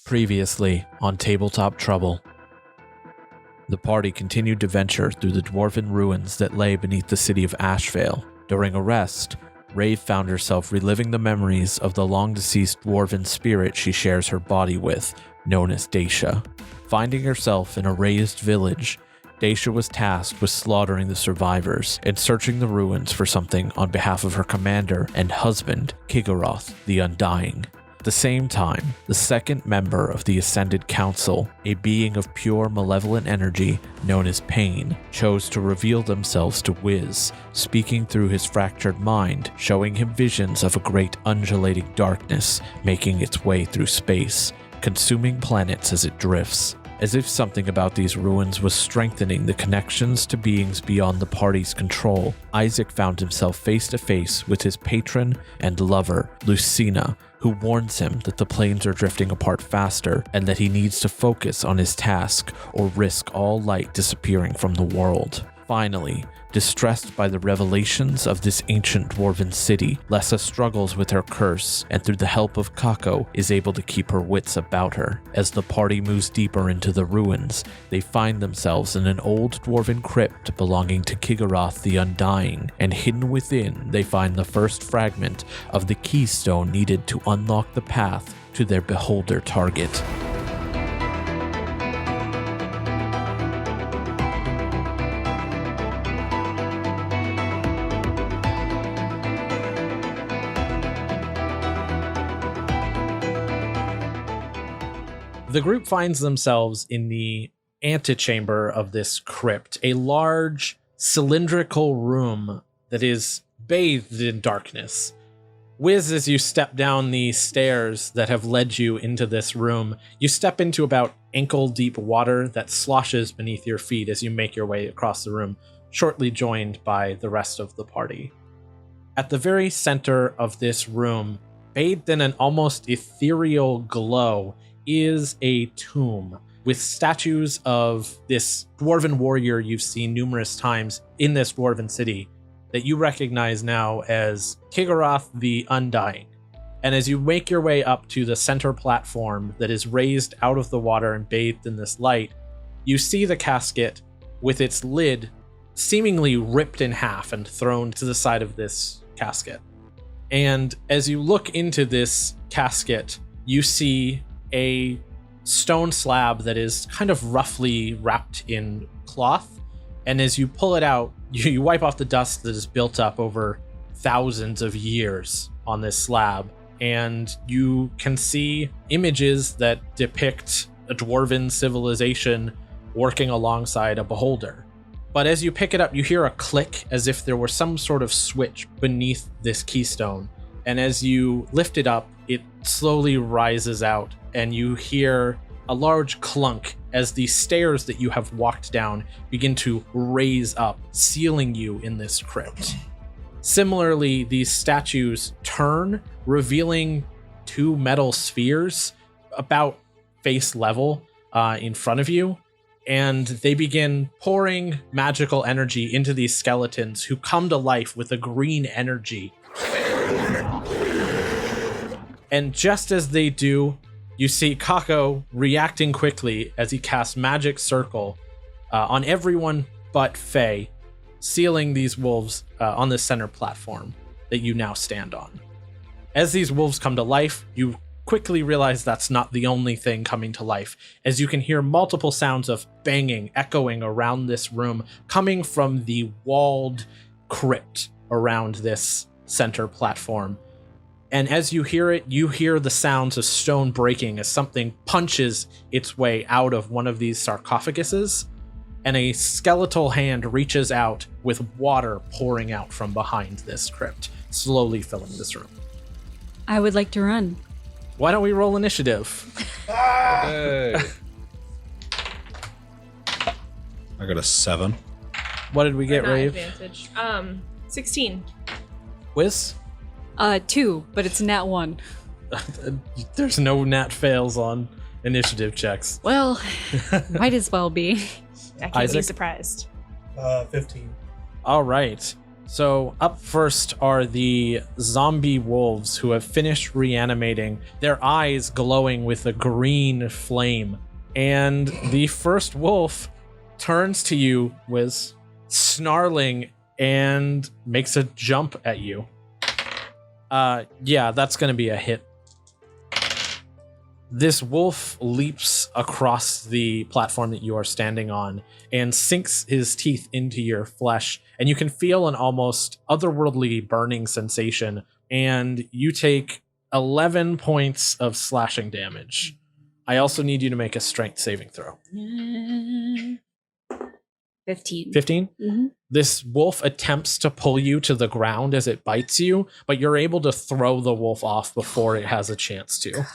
Previously on Tabletop Trouble. The party continued to venture through the dwarven ruins that lay beneath the city of Ashvale. During a rest, Raev found herself reliving the memories of the long-deceased dwarven spirit she shares her body with, known as Dacia. Finding herself in a razed village, Dacia was tasked with slaughtering the survivors and searching the ruins for something on behalf of her commander and husband, Kigoroth, the Undying. At the same time, the second member of the Ascended Council, a being of pure malevolent energy known as Pain, chose to reveal themselves to Whizz, speaking through his fractured mind, showing him visions of a great undulating darkness making its way through space, consuming planets as it drifts. As if something about these ruins was strengthening the connections to beings beyond the party's control, Isaac found himself face to face with his patron and lover, Lucina, who warns him that the planes are drifting apart faster and that he needs to focus on his task or risk all light disappearing from the world. Finally, distressed by the revelations of this ancient dwarven city, Lessa struggles with her curse and through the help of Kako is able to keep her wits about her. As the party moves deeper into the ruins, they find themselves in an old dwarven crypt belonging to Kigoroth the Undying, and hidden within they find the first fragment of the keystone needed to unlock the path to their beholder target. The group finds themselves in the antechamber of this crypt, a large cylindrical room that is bathed in darkness. Whizz, as you step down the stairs that have led you into this room, you step into about ankle-deep water that sloshes beneath your feet as you make your way across the room, shortly joined by the rest of the party. At the very center of this room, bathed in an almost ethereal glow, is a tomb with statues of this dwarven warrior you've seen numerous times in this dwarven city that you recognize now as Kigoroth the Undying. And as you make your way up to the center platform that is raised out of the water and bathed in this light, you see the casket with its lid seemingly ripped in half and thrown to the side of this casket. And as you look into this casket, you see a stone slab that is kind of roughly wrapped in cloth. And as you pull it out, you wipe off the dust that is built up over thousands of years on this slab. And you can see images that depict a dwarven civilization working alongside a beholder. But as you pick it up, you hear a click as if there were some sort of switch beneath this keystone. And as you lift it up, it slowly rises out, and you hear a large clunk as the stairs that you have walked down begin to raise up, sealing you in this crypt. Similarly, these statues turn, revealing two metal spheres about face level in front of you, and they begin pouring magical energy into these skeletons who come to life with a green energy. And just as they do, you see Kako reacting quickly as he casts Magic Circle on everyone but Faye, sealing these wolves on the center platform that you now stand on. As these wolves come to life, you quickly realize that's not the only thing coming to life, as you can hear multiple sounds of banging echoing around this room, coming from the walled crypt around this center platform. And as you hear it, you hear the sounds of stone breaking as something punches its way out of one of these sarcophaguses, and a skeletal hand reaches out with water pouring out from behind this crypt, slowly filling this room. I would like to run. Why don't we roll initiative? Hey. I got a 7. What did we get, Not Raev? advantage. 16. Whizz? 2, but it's nat 1. There's no nat fails on initiative checks. Well, might as well be. I can't Isaac? be surprised. 15. All right. So up first are the zombie wolves who have finished reanimating, their eyes glowing with a green flame. And the first wolf turns to you, Whizz, snarling, and makes a jump at you. Yeah, that's going to be a hit. This wolf leaps across the platform that you are standing on and sinks his teeth into your flesh, and you can feel an almost otherworldly burning sensation, and you take 11 points of slashing damage. I also need you to make a strength saving throw. 15. 15? Mm-hmm. This wolf attempts to pull you to the ground as it bites you, but you're able to throw the wolf off before it has a chance to.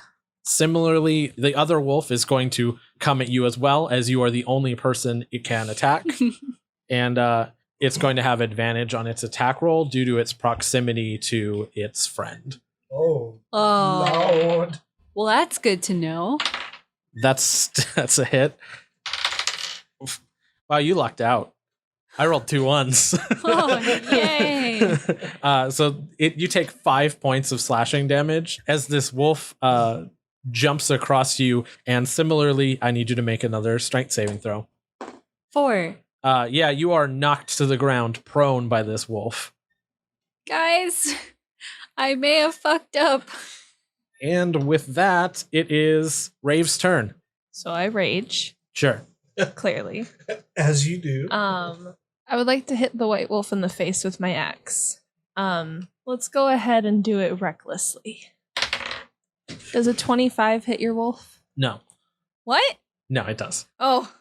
Similarly, the other wolf is going to come at you as well, as you are the only person it can attack. And it's going to have advantage on its attack roll due to its proximity to its friend. Oh, Lord. Well, that's good to know. That's a hit. Wow, you lucked out. I rolled 2 ones. Oh, yay. So you take 5 points of slashing damage as this wolf jumps across you, and similarly, I need you to make another strength saving throw. 4. Yeah, you are knocked to the ground, prone by this wolf. Guys, I may have fucked up. And with that, it is Raev's turn. So I rage, Sure. clearly. As you do. I would like to hit the white wolf in the face with my axe. Let's go ahead and do it recklessly. Does a 25 hit your wolf? No. What? No, it does. Oh,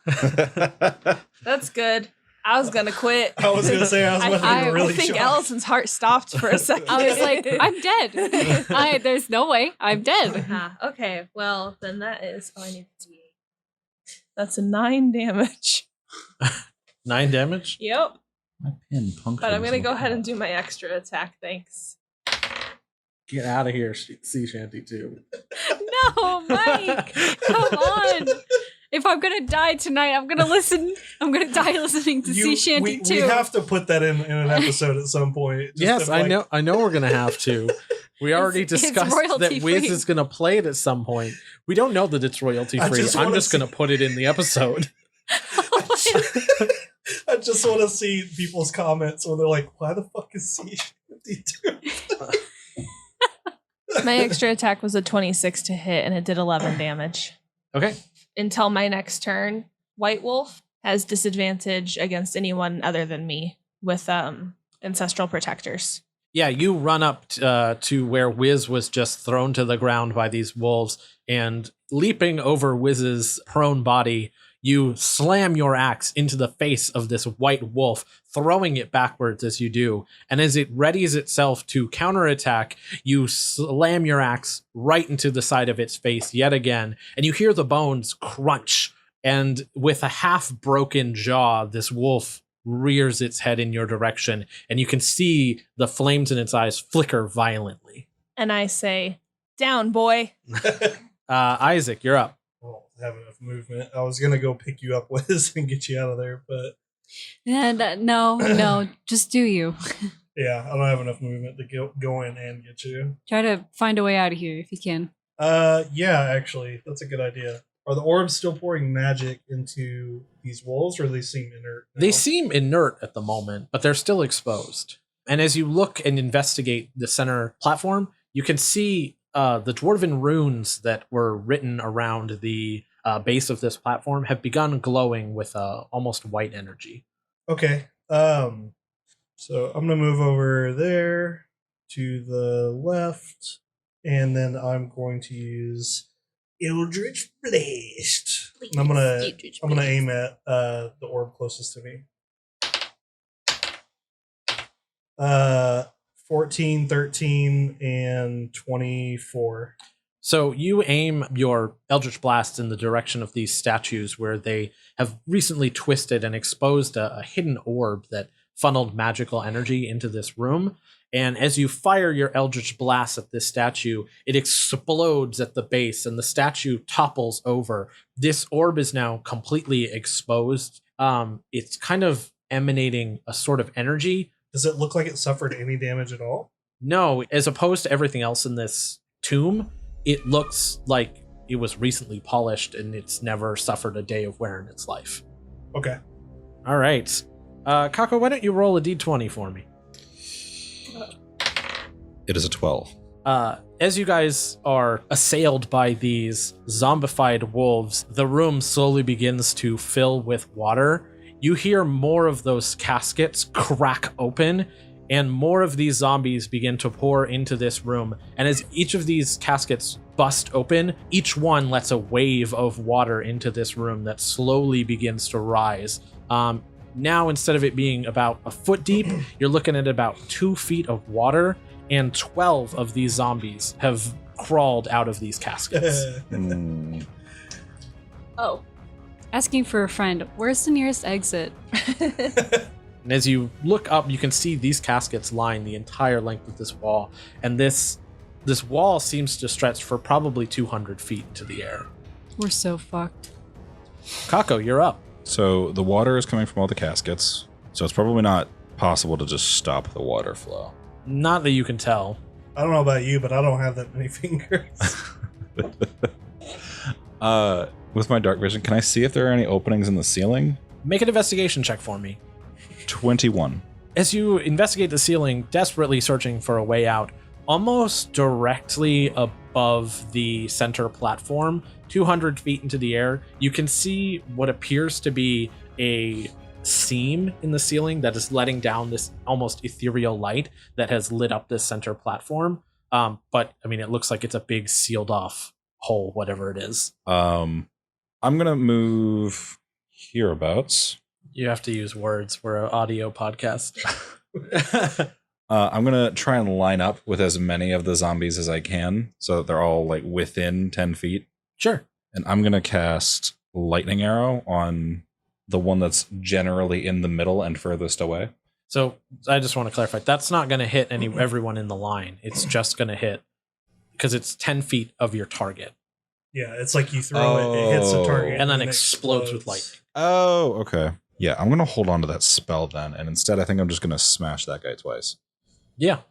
that's good. I was gonna quit. I was going to say, I was I really think shocked. Allison's heart stopped for a second. I was like, I'm dead. There's no way. I'm dead. Okay, well, then that is... Oh, I need to see. That's a 9 damage. 9 damage? Yep. My pin punctured. But I'm gonna go ahead and do my extra attack, thanks. Get out of here, Sea Shanty 2. No, Mike. Come on. If I'm gonna die tonight, I'm gonna die listening to Sea Shanty we 2. have to put that in an episode at some point. just Yes, to, I like- know we're going to have to. We already It's discussed that royalty-free. Whizz is going to play it at some point. We don't know that it's royalty I free. just I'm wanna just going to put it in the episode. I just want to see people's comments where they're like, why the fuck is C52? My extra attack was a 26 to hit, and it did 11 damage. Okay. Until my next turn, White Wolf has disadvantage against anyone other than me with ancestral protectors. Yeah, you run up to where Whizz was just thrown to the ground by these wolves, and leaping over Whizz's prone body, you slam your axe into the face of this white wolf, throwing it backwards as you do. And as it readies itself to counterattack, you slam your axe right into the side of its face yet again, and you hear the bones crunch. And with a half-broken jaw, this wolf rears its head in your direction, and you can see the flames in its eyes flicker violently. And I say, down, boy. Isaac, you're up. I don't have enough movement. I was going to go pick you up, Wiz, and get you out of there, but No, just do you. yeah, I don't have enough movement to go in and get you. Try to find a way out of here if you can. Yeah, actually, that's a good idea. Are the orbs still pouring magic into these walls, or do they seem inert now? They seem inert at the moment, but they're still exposed. And as you look and investigate the center platform, you can see the dwarven runes that were written around the base of this platform have begun glowing with almost white energy. Okay. So I'm gonna move over there to the left, and then I'm going to use Eldritch Blast. And I'm gonna aim at the orb closest to me. 14, 13, and 24. So you aim your Eldritch Blast in the direction of these statues where they have recently twisted and exposed a hidden orb that funneled magical energy into this room. And as you fire your Eldritch Blast at this statue, it explodes at the base and the statue topples over. This orb is now completely exposed. It's kind of emanating a sort of energy, Does it look like it suffered any damage at all? No, as opposed to everything else in this tomb, it looks like it was recently polished and it's never suffered a day of wear in its life. Okay. All right. Kako, why don't you roll a d20 for me? It is a 12. As you guys are assailed by these zombified wolves, the room slowly begins to fill with water. You hear more of those caskets crack open, and more of these zombies begin to pour into this room. And as each of these caskets bust open, each one lets a wave of water into this room that slowly begins to rise. Now, instead of it being about a foot deep, you're looking at about 2 feet of water, and 12 of these zombies have crawled out of these caskets. Mm. Oh. Asking for a friend. Where's the nearest exit? And as you look up, you can see these caskets line the entire length of this wall. And this wall seems to stretch for probably 200 feet into the air. We're so fucked. Kako, you're up. So the water is coming from all the caskets, so it's probably not possible to just stop the water flow. Not that you can tell. I don't know about you, but I don't have that many fingers. With my dark vision, can I see if there are any openings in the ceiling? Make an investigation check for me. 21. As you investigate the ceiling, desperately searching for a way out, almost directly above the center platform, 200 feet into the air, you can see what appears to be a seam in the ceiling that is letting down this almost ethereal light that has lit up this center platform. But I mean, it looks like it's a big sealed off hole, whatever it is. I'm gonna move hereabouts. You have to use words. We're an audio podcast. I'm gonna try and line up with as many of the zombies as I can, so that they're all like within 10 feet. Sure. And I'm gonna cast lightning arrow on the one that's generally in the middle and furthest away. So I just want to clarify, that's not going to hit everyone in the line. It's just going to hit because it's 10 feet of your target. Yeah, it's like you throw it hits the target, And then it explodes with light. Oh, okay. Yeah, I'm gonna hold on to that spell then, and instead I think I'm just gonna smash that guy twice. Yeah.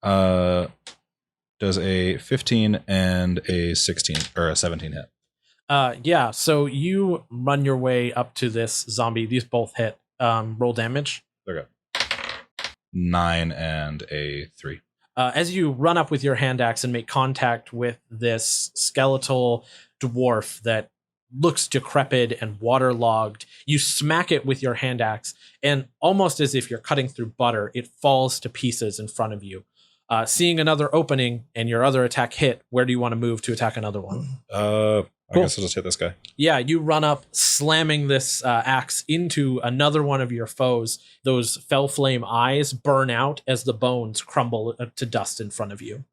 Does a 15 and a 16 or a 17 hit? Yeah, so you run your way up to this zombie. These both hit. Roll damage. Okay. 9 and a 3. As you run up with your hand axe and make contact with this skeletal dwarf that looks decrepit and waterlogged, you smack it with your hand axe, and almost as if you're cutting through butter, it falls to pieces in front of you. Seeing another opening and your other attack hit, where do you want to move to attack another one? I guess I'll just hit this guy. Yeah, you run up, slamming this axe into another one of your foes. Those fell flame eyes burn out as the bones crumble to dust in front of you.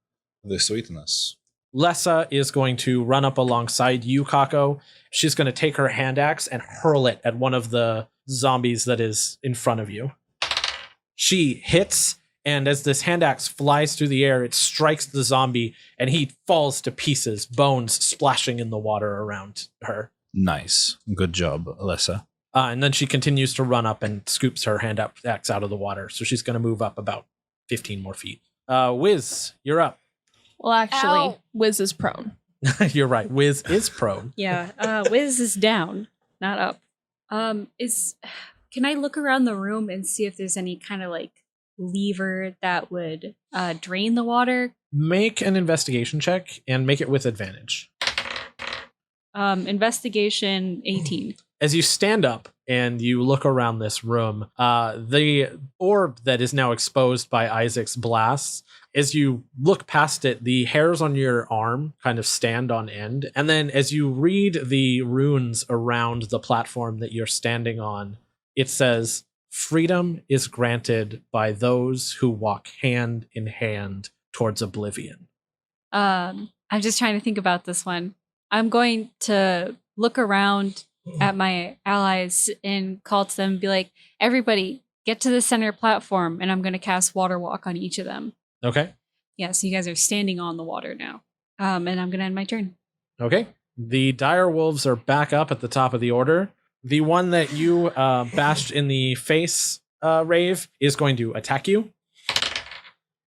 The sweetness. Lessa is going to run up alongside you, Kako. She's going to take her hand axe and hurl it at one of the zombies that is in front of you. She hits, and as this hand axe flies through the air, it strikes the zombie, and he falls to pieces, bones splashing in the water around her. Nice. Good job, Lessa. And then she continues to run up and scoops her hand axe out of the water. So she's going to move up about 15 more feet. Whizz, you're up. Well, actually, Ow. Whizz is prone. You're right. Whizz is prone. Yeah, Whizz is down, not up. Can I look around the room and see if there's any kind of like lever that would drain the water? Make an investigation check and make it with advantage. Investigation 18. As you stand up and you look around this room, the orb that is now exposed by Isaac's blasts, as you look past it, the hairs on your arm kind of stand on end. And then as you read the runes around the platform that you're standing on, it says, "Freedom is granted by those who walk hand in hand towards oblivion." I'm just trying to think about this one. I'm going to look around at my allies and call to them and be like, everybody, get to the center platform, and I'm going to cast Water Walk on each of them. Okay. Yeah, so you guys are standing on the water now. And I'm going to end my turn. Okay. The dire wolves are back up at the top of the order. The one that you bashed in the face Raev, is going to attack you.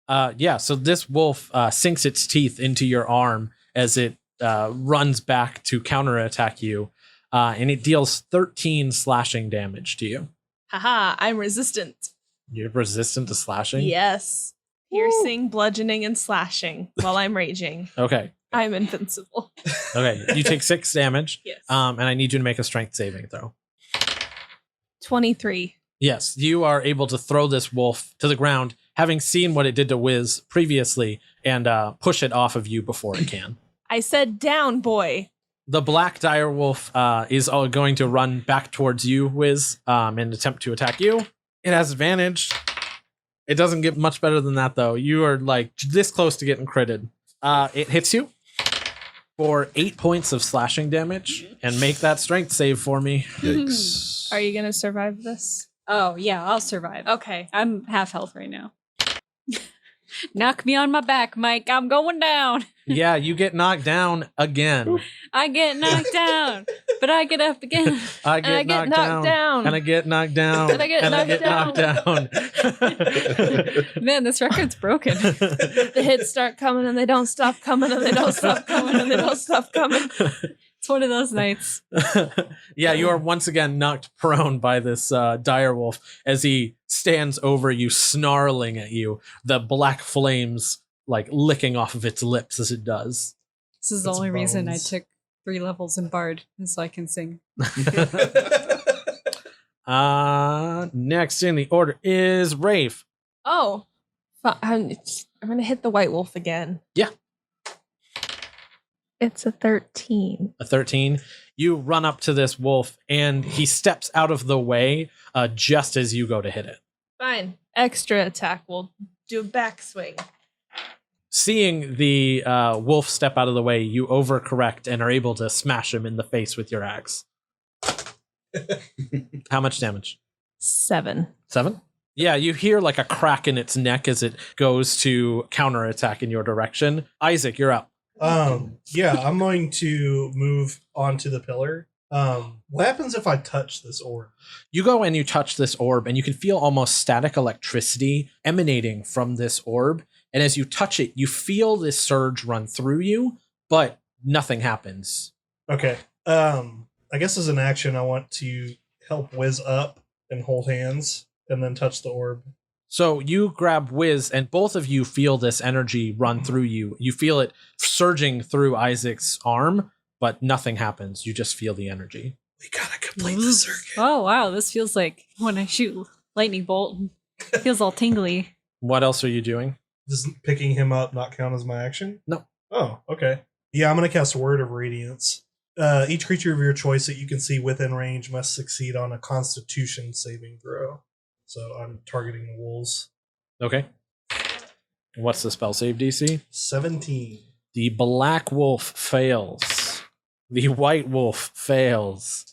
So this wolf sinks its teeth into your arm as it runs back to counterattack you, and it deals 13 slashing damage to you. Haha, I'm resistant. You're resistant to slashing? Yes. Piercing, bludgeoning, and slashing while I'm raging. Okay. I'm invincible. Okay. You take 6 damage. Yes. And I need you to make a strength saving throw. 23. Yes, you are able to throw this wolf to the ground, having seen what it did to Whizz previously, and push it off of you before it can. I said down, boy. The black dire wolf is going to run back towards you, Whizz, and attempt to attack you. It has advantage. It doesn't get much better than that, though. You are like this close to getting critted. It hits you for 8 points of slashing damage, and make that strength save for me. Yikes. Are you going to survive this? Oh, yeah, I'll survive. Okay. I'm half health right now. Knock me on my back, Mike. I'm going down. Yeah, you get knocked down again. I get knocked down, but I get up again. I get knocked down. And I get knocked down. And I get knocked down. Man, this record's broken. The hits start coming and they don't stop coming and they don't stop coming and they don't stop coming. It's one of those nights. Yeah, you are once again knocked prone by this dire wolf as he stands over you, snarling at you, the black flames like licking off of its lips as it does. This is the Its only reason I bones. took 3 levels in Bard, is so I can sing. Next in the order is Raev. Oh. I'm going to hit the white wolf again. Yeah. It's a 13. A 13. You run up to this wolf and he steps out of the way just as you go to hit it. Fine. Extra attack. We'll do a backswing. Seeing the wolf step out of the way, you overcorrect and are able to smash him in the face with your axe. How much damage? 7. 7? Yeah, you hear like a crack in its neck as it goes to counterattack in your direction. Isaac, you're up. Yeah, I'm going to move onto the pillar. What happens if I touch this orb? You go and you touch this orb, and you can feel almost static electricity emanating from this orb. And as you touch it, you feel this surge run through you, but nothing happens. Okay. I guess as an action, I want to help Whizz up and hold hands, and then touch the orb. So you grab Whizz, and both of you feel this energy run through you. You feel it surging through Isaac's arm, but nothing happens. You just feel the energy. We gotta complete the circuit. Oh, wow. This feels like when I shoot lightning bolt. It feels all tingly. What else are you doing? Does picking him up not count as my action? No. Oh, okay. Yeah, I'm gonna cast Word of Radiance. Each creature of your choice that you can see within range must succeed on a Constitution saving throw. So I'm targeting the wolves. Okay. What's the spell save DC? 17. The black wolf fails. The white wolf fails.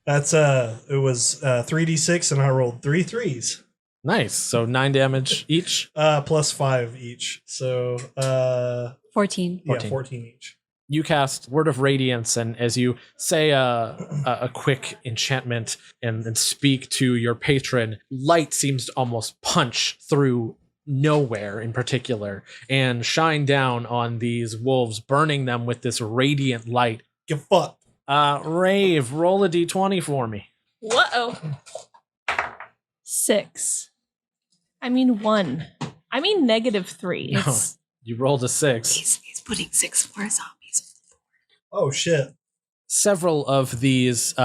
That's it was 3d6 and I rolled 3 3s. Nice. So 9 damage each. Plus 5 each. So 14. yeah, 14 each. You cast Word of Radiance, and as you say a quick enchantment and speak to your patron, light seems to almost punch through nowhere in particular and shine down on these wolves, burning them with this radiant light. Get fucked. Raev, roll a d20 for me. Whoa. 6. I mean 1. I mean -3. No, you rolled a 6. He's putting 6 more zombies. Oh shit. Several of these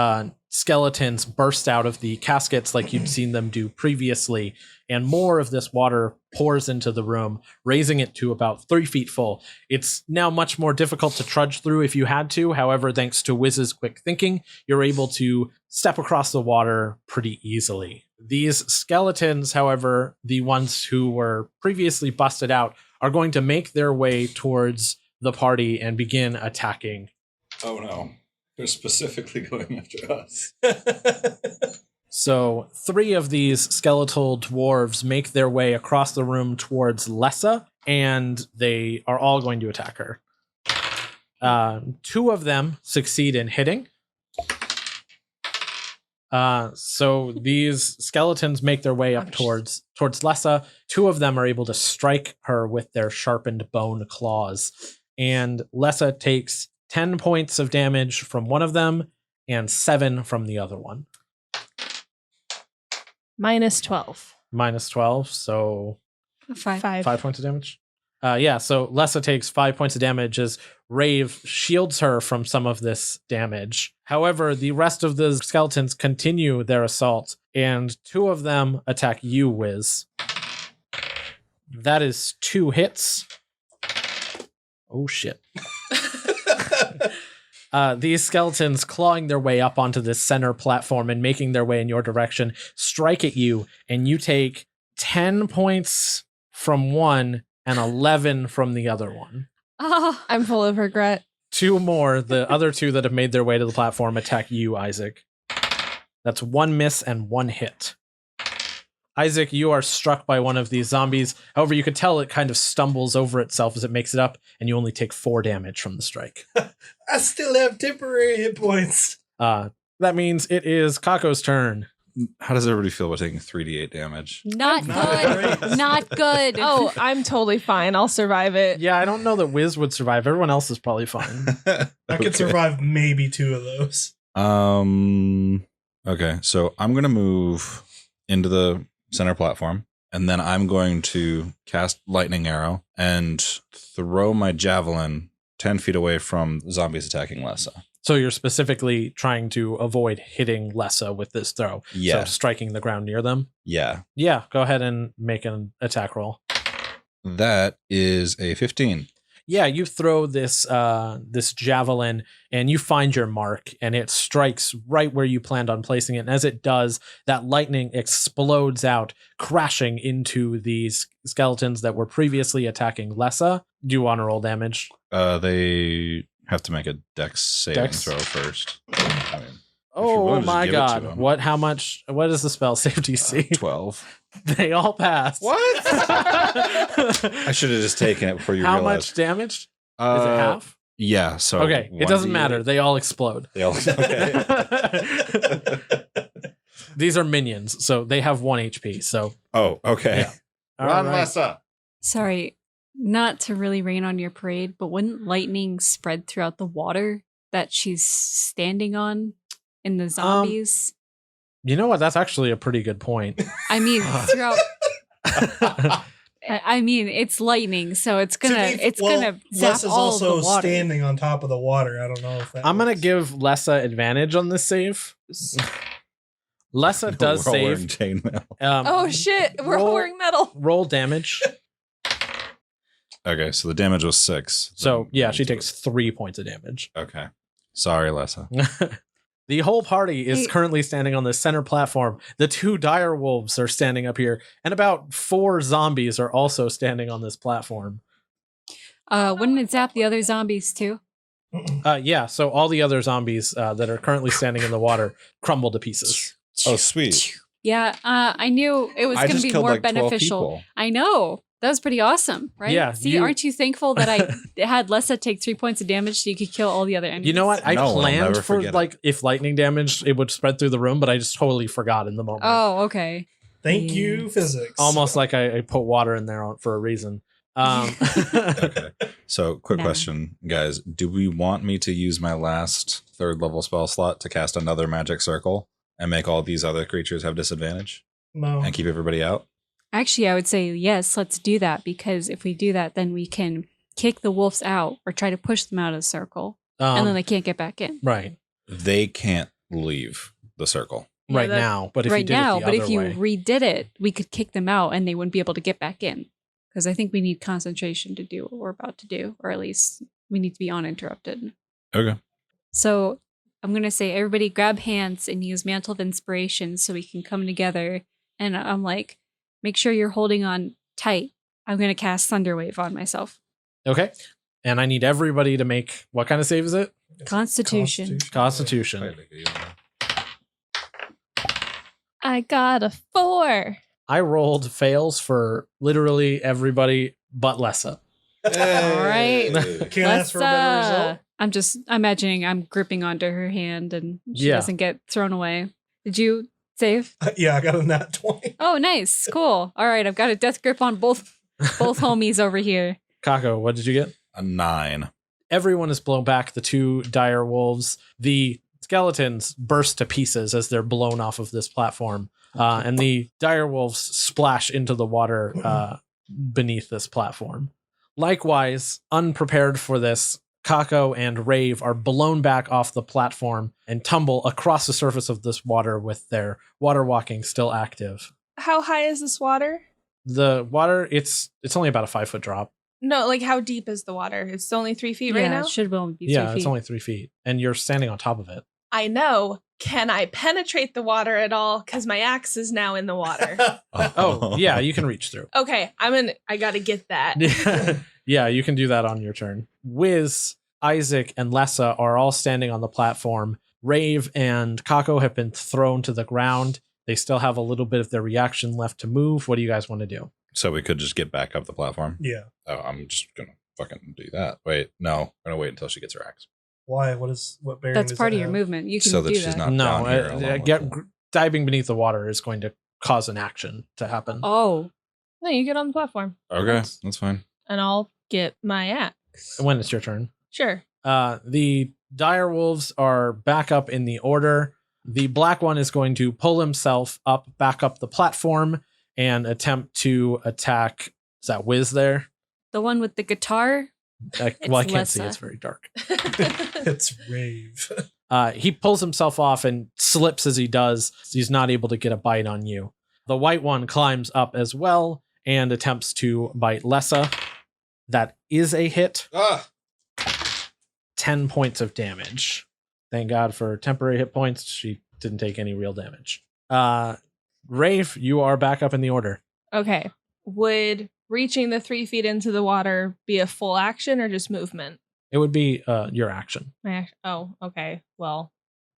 skeletons burst out of the caskets like you'd seen them do previously, and more of this water pours into the room, raising it to about 3 feet full. It's now much more difficult to trudge through if you had to. However, thanks to Whizz's quick thinking, you're able to step across the water pretty easily. These skeletons, however, the ones who were previously busted out, are going to make their way towards the party and begin attacking. Oh no. They're specifically going after us. So 3 of these skeletal dwarves make their way across the room towards Lessa, and they are all going to attack her. 2 of them succeed in hitting. So these skeletons make their way up towards Lessa. 2 of them are able to strike her with their sharpened bone claws. And Lessa takes 10 points of damage from one of them and 7 from the other one. Minus 12. Minus 12, so 5. 5 points of damage. So Lessa takes 5 points of damage as Raev shields her from some of this damage. However, the rest of the skeletons continue their assault, and 2 of them attack you, Whizz. That is 2 hits. Oh, shit. These skeletons clawing their way up onto this center platform and making their way in your direction strike at you, and you take 10 points from one and 11 from the other one. Oh, I'm full of regret. 2 more, the other 2 that have made their way to the platform, attack you, Isaac. That's 1 miss and 1 hit. Isaac, you are struck by one of these zombies. However, you could tell it kind of stumbles over itself as it makes it up, and you only take 4 damage from the strike. I still have temporary hit points. That means it is Kako's turn. How does everybody feel about taking 3d8 damage? not Not good. Not good. Oh, I'm totally fine. I'll survive it. Yeah, I don't know that Whizz would survive. Everyone else is probably fine. I could survive maybe 2 of those. Okay, so I'm going to move into the center platform, and then I'm going to cast Lightning Arrow and throw my javelin 10 feet away from zombies attacking Lessa. So you're specifically trying to avoid hitting Lessa with this throw. Yeah. So striking the ground near them. Yeah. Yeah, go ahead and make an attack roll. That is a 15. Yeah, you throw this this javelin and you find your mark, and it strikes right where you planned on placing it. And as it does, that lightning explodes out, crashing into these skeletons that were previously attacking Lessa. Do you want to roll damage? They have to make a dex saving Dex? throw first. I mean, Oh willing to just my give it to god. them. What is the spell save DC? 12. They all pass. What? I should have just taken it before you How realized. much damage? Is it half? Yeah, so Okay, it doesn't 1d8. matter. They all explode. They all okay. These are minions, so they have 1 HP. So Oh, okay. Yeah. all Run, right. Lessa. Sorry, not to really rain on your parade, but wouldn't lightning spread throughout the water that she's standing on in the zombies? You know what? That's actually a pretty good point. I mean, throughout. I mean, it's lightning, so it's gonna zap Lessa's all of also the water. standing on top of the water. I don't know if that I'm gonna works. give Lessa advantage on this save. Lessa does We're all wearing save. chainmail. Oh shit, we're roll- wearing metal. Roll damage. Okay, so the damage was 6. So yeah, she takes 3 points of damage. Okay. Sorry, Lessa. The whole party is Hey. currently standing on the center platform. The 2 dire wolves are standing up here, and about 4 zombies are also standing on this platform. Wouldn't it zap the other zombies too? Yeah, so all the other zombies that are currently standing in the water crumble to pieces. Oh, sweet. Yeah, I knew it was I going to just be killed more like 12 beneficial. people. I know. That was pretty awesome, right? Yeah, See, aren't you thankful that I had Lessa take 3 points of damage so you could kill all the other enemies? You know what? I No, I'll planned never for forget it. like if lightning damage it would spread through the room, but I just totally forgot in the moment. Oh, okay. Thank you, physics. Almost like I put water in there for a reason. Okay. So, quick No. question, guys. Do we want me to use my last 3rd level spell slot to cast another magic circle and make all these other creatures have disadvantage No. and keep everybody out? Actually, I would say yes, let's do that, because if we do that, then we can kick the wolves out or try to push them out of the circle, and then they can't get back in. right They can't leave the circle. Yeah, right that- now, but if you right did now, it the but other if you way, redid it, we could kick them out and they wouldn't be able to get back in. Because I think we need concentration to do what we're about to do, or at least we need to be uninterrupted. Okay. So I'm going to say, everybody grab hands and use Mantle of Inspiration so we can come together. And I'm like, make sure you're holding on tight. I'm going to cast Thunderwave on myself. okay. And I need everybody to make what kind of save is it? Constitution. Constitution. I got a 4. I rolled fails for literally everybody but Lessa. All right. Can't ask for a better result. I'm just imagining I'm gripping onto her hand and she Yeah. doesn't get thrown away. Did you save? Yeah, I got a nat 20. Oh, nice. Cool. All right, I've got a death grip on both homies over here. Kako, what did you get? A 9. Everyone is blown back. The 2 dire wolves. The skeletons burst to pieces as they're blown off of this platform. And the dire wolves splash into the water beneath this platform. Likewise, unprepared for this, Kako and Raev are blown back off the platform and tumble across the surface of this water with their water walking still active. How high is this water? The water, it's only about a 5-foot drop. No, like how deep is the water? It's only 3 feet right now? It should only be 3 Yeah, feet. it's only 3 feet. And you're standing on top of it. I know. Can I penetrate the water at all? Because my axe is now in the water. Oh, yeah, you can reach through. Okay, I gotta get that. Yeah, you can do that on your turn. Whizz, Isaac, and Lessa are all standing on the platform. Raev and Kako have been thrown to the ground. They still have a little bit of their reaction left to move. What do you guys want to do? So we could just get back up the platform? Yeah. Oh, I'm just going to fucking do that. Wait, no. I'm going to wait until she gets her axe. Why? What bearing That's does part that of your have? movement. You can So that do she's that. not No, down here along with them. diving beneath the water is going to cause an action to happen. Oh, No, you get on the platform. Okay, that's fine. And I'll get my axe. When it's your turn. Sure. The dire wolves are back up in the order. The black one is going to pull himself back up the platform and attempt to attack. Is that Whizz there? the one with the guitar. Well, I can't see. Lessa. It's very dark. It's Raev. He pulls himself off and slips as he does. He's not able to get a bite on you. The white one climbs up as well and attempts to bite Lessa. That is a hit. 10 points of damage. Thank God for temporary hit points. She didn't take any real damage. Raev, you are back up in the order. Okay. Would reaching the 3 feet into the water be a full action or just movement? It would be your action. Oh, okay. Well,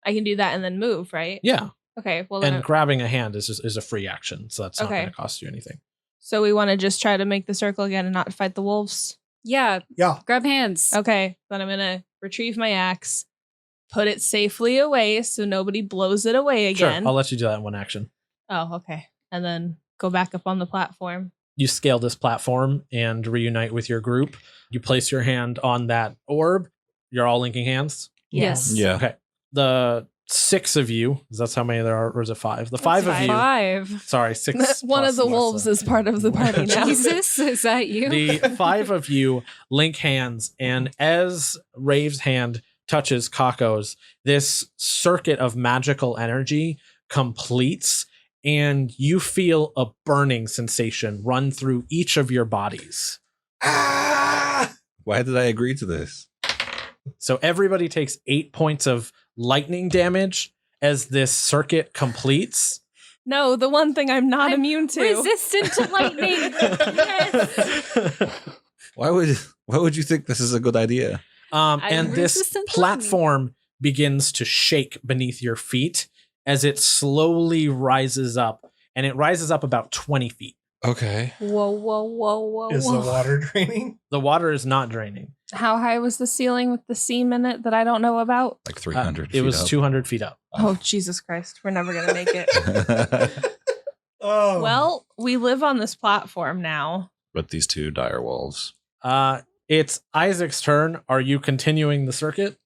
I can do that and then move, right? Yeah. Okay. Well, then And grabbing a hand is a free action, so that's not Okay. going to cost you anything. so we want to just try to make the circle again and not fight the wolves. Yeah, Yeah. grab hands. Okay. Then I'm gonna retrieve my axe, put it safely away so nobody blows it away again. Sure, I'll let you do that in one action. Oh, okay. And then go back up on the platform. You scale this platform and reunite with your group. You place your hand on that orb. You're all linking hands. Yes. Yeah. Okay. The 6 of you, that's how many there are, or is it 5? The 5 of five. you. 5. Sorry, 6. One plus of the Lessa. wolves is part of the party now. Jesus, is that you? The 5 of you link hands, and as Raev's hand touches Kako's, this circuit of magical energy completes, and you feel a burning sensation run through each of your bodies. Why did I agree to this? So everybody takes 8 points of lightning damage as this circuit completes. No, the one thing I'm not immune to. Resistant to lightning. Yes. Why would you think this is a good idea? And this resistant to lightning. platform begins to shake beneath your feet as it slowly rises up, and it rises up about 20 feet. Okay. Whoa, whoa, whoa, whoa, Is whoa. the water draining? The water is not draining. How high was the ceiling with the seam in it that I don't know about? Like 300 It was feet 200 feet up. Oh, Jesus Christ. We're never going to make it. up. Oh. Well, we live on this platform now. With these 2 dire wolves. It's Isaac's turn. Are you continuing the circuit?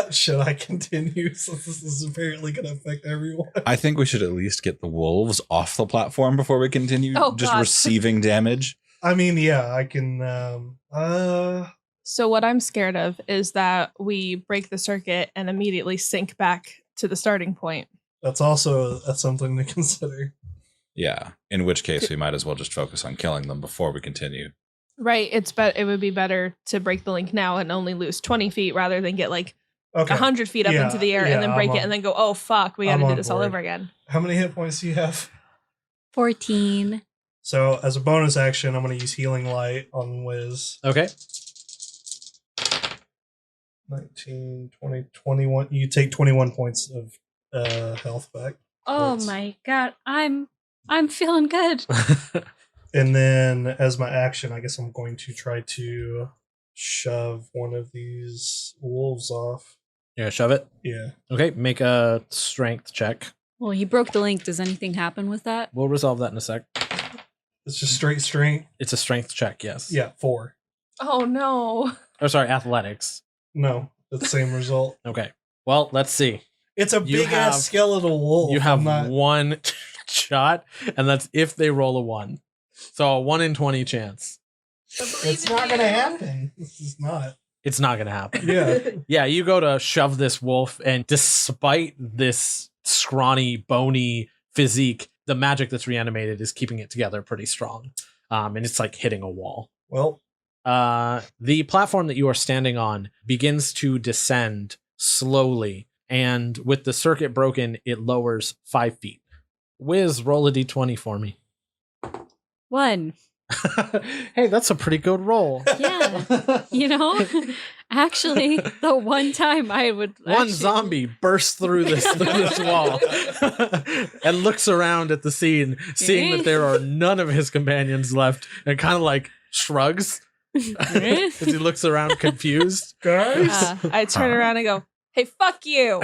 Should I continue since this is apparently going to affect everyone? I think we should at least get the wolves off the platform before we continue Oh, just God. receiving damage. I mean, yeah, I can. So what I'm scared of is that we break the circuit and immediately sink back to the starting point. That's something to consider. Yeah. In which case, we might as well just focus on killing them before we continue. Right. It would be better to break the link now and only lose 20 feet rather than get like Okay. 100 feet up Yeah, into the air yeah, and then break I'm it on- and then go, oh, fuck, we got I'm to do on this all board. over again. How many hit points do you have? 14. So, as a bonus action, I'm going to use Healing Light on Whizz. Okay. 19, 20, 21. You take 21 points of health back. Oh Points. my god, I'm feeling good. And then, as my action, I guess I'm going to try to shove one of these wolves off. You're gonna shove it? Yeah. Okay, make a strength check. Well, you broke the link. Does anything happen with that? We'll resolve that in a sec. It's just straight strength. It's a strength check, yes. Yeah, 4. Oh no. Oh, sorry, athletics. No, that's the same result. Okay. Well, let's see. It's a You big ass have- skeletal wolf. You have I'm not- one shot, and that's if they roll a 1. So a 1 in 20 chance. It's not gonna happen. This is not. It's not going to happen. Yeah. Yeah, you go to shove this wolf, and despite this scrawny, bony physique, the magic that's reanimated is keeping it together pretty strong. And it's like hitting a wall. Well, The platform that you are standing on begins to descend slowly, and with the circuit broken, it lowers 5 feet. Whizz, roll a d20 for me. 1. Hey, that's a pretty good roll. Yeah. You know, actually, the one time I would One zombie bursts through this wall and looks around at the scene, seeing that there are none of his companions left, and kind of like shrugs as he looks around confused. guys. I turn around and go, "Hey, fuck you!"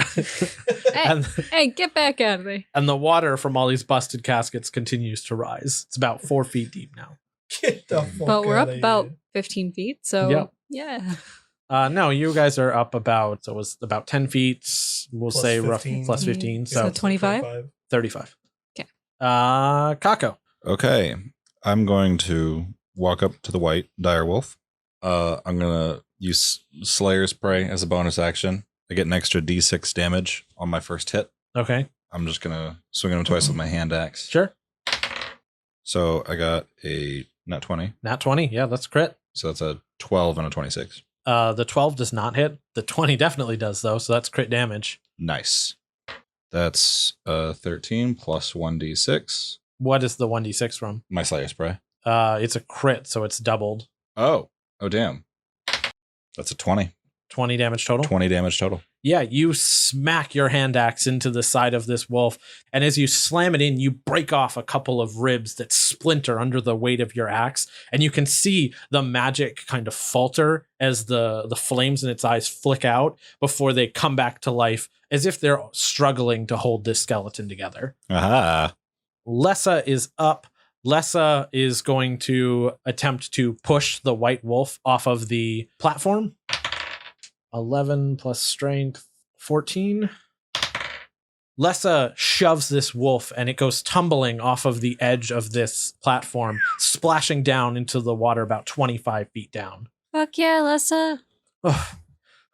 And, Hey, get back out of there. and the water from all these busted caskets continues to rise. It's about 4 feet deep now. Get the fuck But we're up outta about here. 15 feet, so Yep. yeah. No, you guys are up about, so it was about 10 feet. We'll Plus say 15. roughly plus 15, So so 25? 35. Okay. Kako. Okay. I'm going to walk up to the white direwolf. I'm going to use Slayer's Prey as a bonus action. I get an extra d6 damage on my first hit. Okay, I'm just going to swing him twice with my hand axe. sure. So I got a nat 20. Nat 20, yeah, that's crit. So that's a 12 and a 26. The 12 does not hit. The 20 definitely does, though, so that's crit damage. Nice. That's 13 plus 1d6. What is the 1d6 from? My Slayer's Prey. It's a crit, so it's doubled. Oh damn. That's a 20. 20 damage total. 20 damage total. Yeah, you smack your hand axe into the side of this wolf, and as you slam it in, you break off a couple of ribs that splinter under the weight of your axe, and you can see the magic kind of falter as the flames in its eyes flick out before they come back to life, as if they're struggling to hold this skeleton together. Aha. Lessa is up. Lessa is going to attempt to push the white wolf off of the platform. 11 plus strength, 14. Lessa shoves this wolf, and it goes tumbling off of the edge of this platform, splashing down into the water about 25 feet down. Fuck yeah, Lessa. Oh,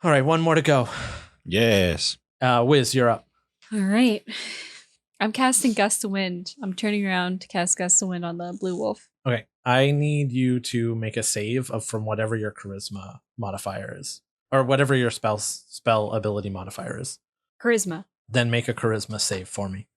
all right, one more to go. Yes. Whizz, you're up. All right. I'm casting Gust of Wind. I'm turning around to cast Gust of Wind on the blue wolf. Okay, I need you to make a save from whatever your charisma modifier is, or whatever your spell ability modifier is. Charisma. Then make a charisma save for me.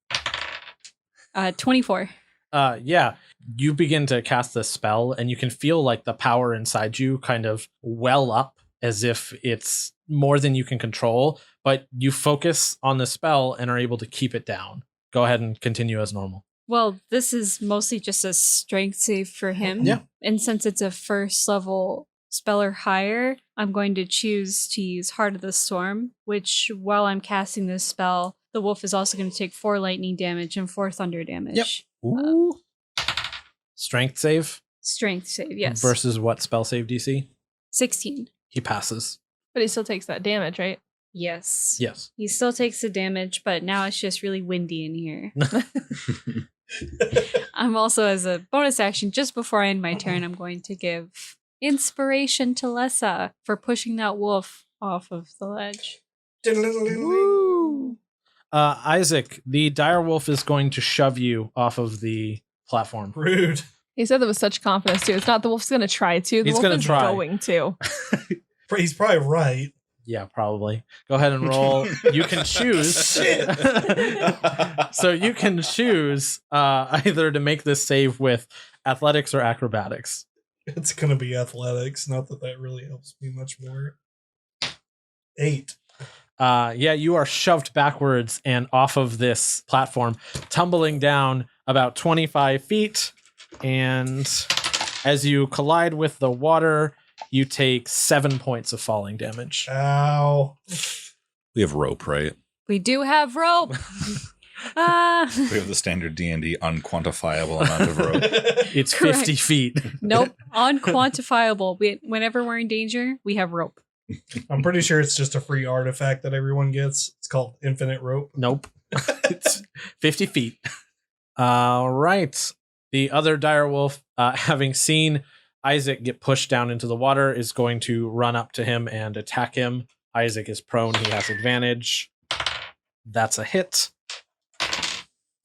24. Yeah, you begin to cast this spell, and you can feel like the power inside you kind of well up as if it's more than you can control, but you focus on the spell and are able to keep it down. Go ahead and continue as normal. Well, this is mostly just a strength save for him. Yeah. And since it's a first level spell or higher, I'm going to choose to use Heart of the Storm, which while I'm casting this spell, the wolf is also going to take 4 lightning damage and 4 thunder damage. Yep. Ooh. Strength save Strength save, yes. versus what spell save DC? 16. He passes. But he still takes that damage, right? Yes. Yes. He still takes the damage, but now it's just really windy in here. I'm also, as a bonus action, just before I end my turn, I'm going to give inspiration to Lessa for pushing that wolf off of the ledge. Woo! Isaac, the direwolf is going to shove you off of the platform. Rude. He said that with such confidence too. It's not the wolf's gonna try to. The He's wolf gonna is try. going to. He's probably right. Yeah, probably. Go ahead and roll. You can choose. Shit. So you can choose either to make this save with athletics or acrobatics. It's gonna be athletics. Not that that really helps me much more. 8. Yeah, you are shoved backwards and off of this platform, tumbling down about 25 feet. And as you collide with the water, you take 7 points of falling damage. Ow. We have rope, right? We do have rope. We have the standard D&D unquantifiable amount of rope. It's Correct. 50 feet. Nope. Unquantifiable. Whenever we're in danger, we have rope. I'm pretty sure it's just a free artifact that everyone gets. It's called Infinite Rope. Nope. It's 50 feet. All right. The other direwolf, having seen Isaac get pushed down into the water, is going to run up to him and attack him. Isaac is prone. He has advantage. That's a hit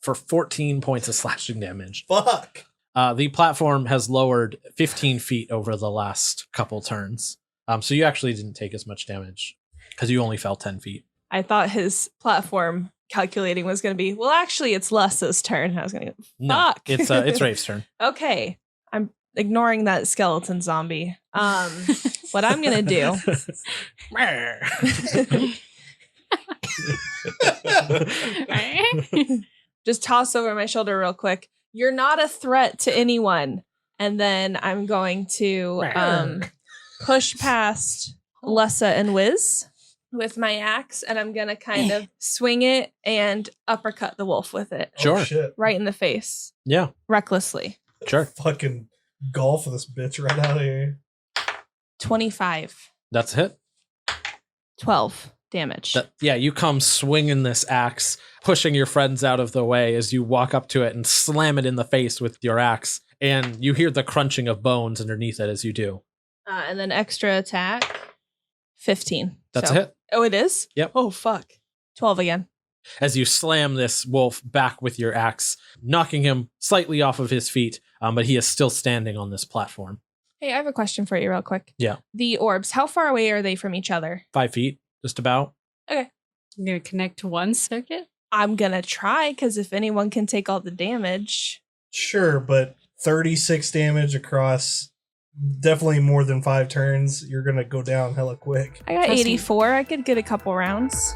for 14 points of slashing damage. Fuck. The platform has lowered 15 feet over the last couple turns. So you actually didn't take as much damage because you only fell 10 feet. I thought his platform calculating was going to be, well, actually, it's Lessa's turn. I was going to go, No, fuck. it's Raev's turn. Okay. I'm ignoring that skeleton zombie. What I'm going to do, just toss over my shoulder real quick. You're not a threat to anyone. And then I'm going to push past Lessa and Whizz with my axe, and I'm going to kind of swing it and uppercut the wolf with it. Sure. Oh, shit. Right in the face. Yeah, Recklessly. sure. Fucking golf this bitch right out of here. 25. That's a hit. 12 damage. Yeah, you come swinging this axe, pushing your friends out of the way as you walk up to it and slam it in the face with your axe. And you hear the crunching of bones underneath it as you do. And then extra attack. 15. That's So- a hit. Oh, it is? Yep. Oh, fuck. 12 again. As you slam this wolf back with your axe, knocking him slightly off of his feet, but he is still standing on this platform. Hey, I have a question for you real quick. Yeah. The orbs, how far away are they from each other? 5 feet, just about. Okay. You're going to connect to one circuit? I'm going to try, because if anyone can take all the damage. Sure, but 36 damage across definitely more than 5 turns. You're going to go down hella quick. I got Trust me. 84. I could get a couple rounds.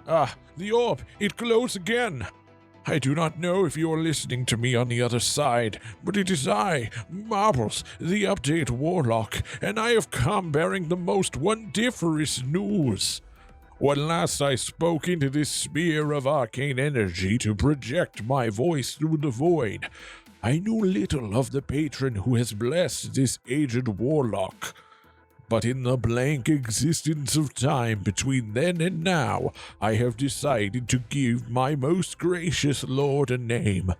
Ah, the orb, it glows again. I do not know if you are listening to me on the other side, but it is I, Marbles, the update Warlock, and I have come bearing the most wondiferous news. When last I spoke into this sphere of arcane energy to project my voice through the void, I knew little of the patron who has blessed this aged Warlock. But in the blank existence of time between then and now, I have decided to give my most gracious lord a name.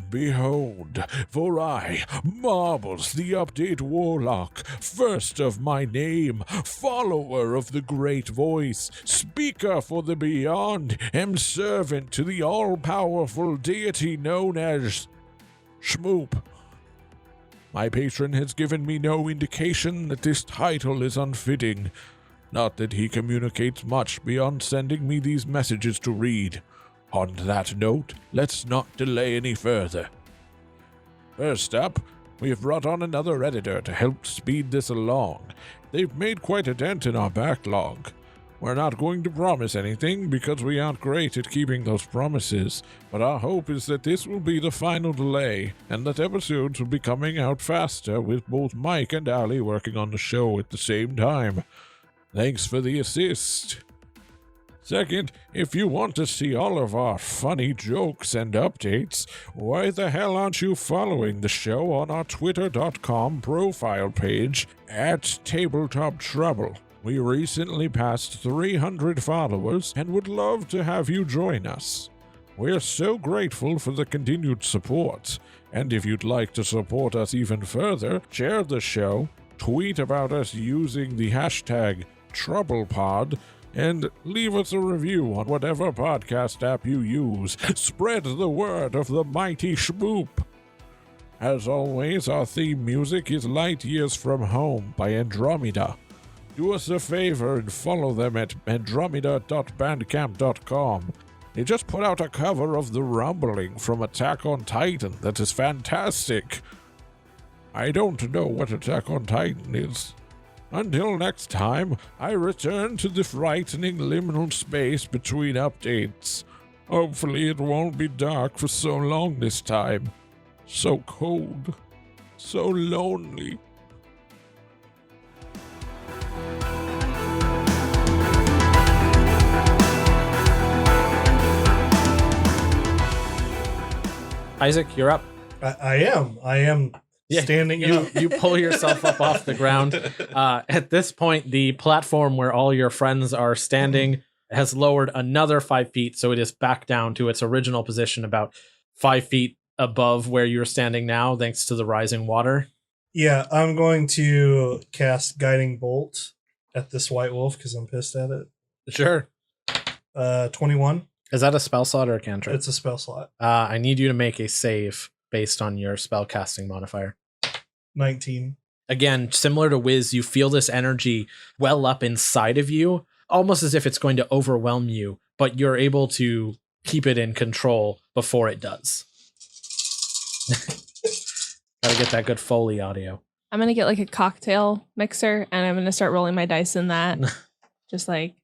Behold, for I, Marbles the Update Warlock, first of my name, follower of the great voice, speaker for the beyond, am servant to the all-powerful deity known as Schmoop. My patron has given me no indication that this title is unfitting, not that he communicates much beyond sending me these messages to read. On that note, let's not delay any further. First up, we have brought on another editor to help speed this along. They've made quite a dent in our backlog. We're not going to promise anything because we aren't great at keeping those promises, but our hope is that this will be the final delay and that episodes will be coming out faster with both Mike and Allie working on the show at the same time. Thanks for the assist. Second, if you want to see all of our funny jokes and updates, why the hell aren't you following the show on our twitter.com profile page at Tabletop Trouble? We recently passed 300 followers and would love to have you join us. We're so grateful for the continued support, and if you'd like to support us even further, share the show, tweet about us using the hashtag TroublePod, and leave us a review on whatever podcast app you use. Spread the word of the mighty Schmoop. As always, our theme music is Light Years from Home by Andromeda. Do us a favor and follow them at andromeda.bandcamp.com. They just put out a cover of The Rumbling from Attack on Titan that is fantastic. I don't know what Attack on Titan is. Until next time, I return to the frightening liminal space between updates. Hopefully it won't be dark for so long this time. So cold. So lonely. Isaac, you're up. I am standing up. You pull yourself up off the ground. At this point, the platform where all your friends are standing has lowered another 5 feet, so it is back down to its original position, about 5 feet above where you're standing now, thanks to the rising water. Yeah, I'm going to cast Guiding Bolt at this white wolf because I'm pissed at it. Sure. 21. Is that a spell slot or a cantrip? It's a spell slot. I need you to make a save based on your spell casting modifier. 19. Again, similar to Whizz, you feel this energy well up inside of you, almost as if it's going to overwhelm you, but you're able to keep it in control before it does. Gotta get that good Foley audio. I'm going to get like a cocktail mixer and I'm going to start rolling my dice in that. Just like.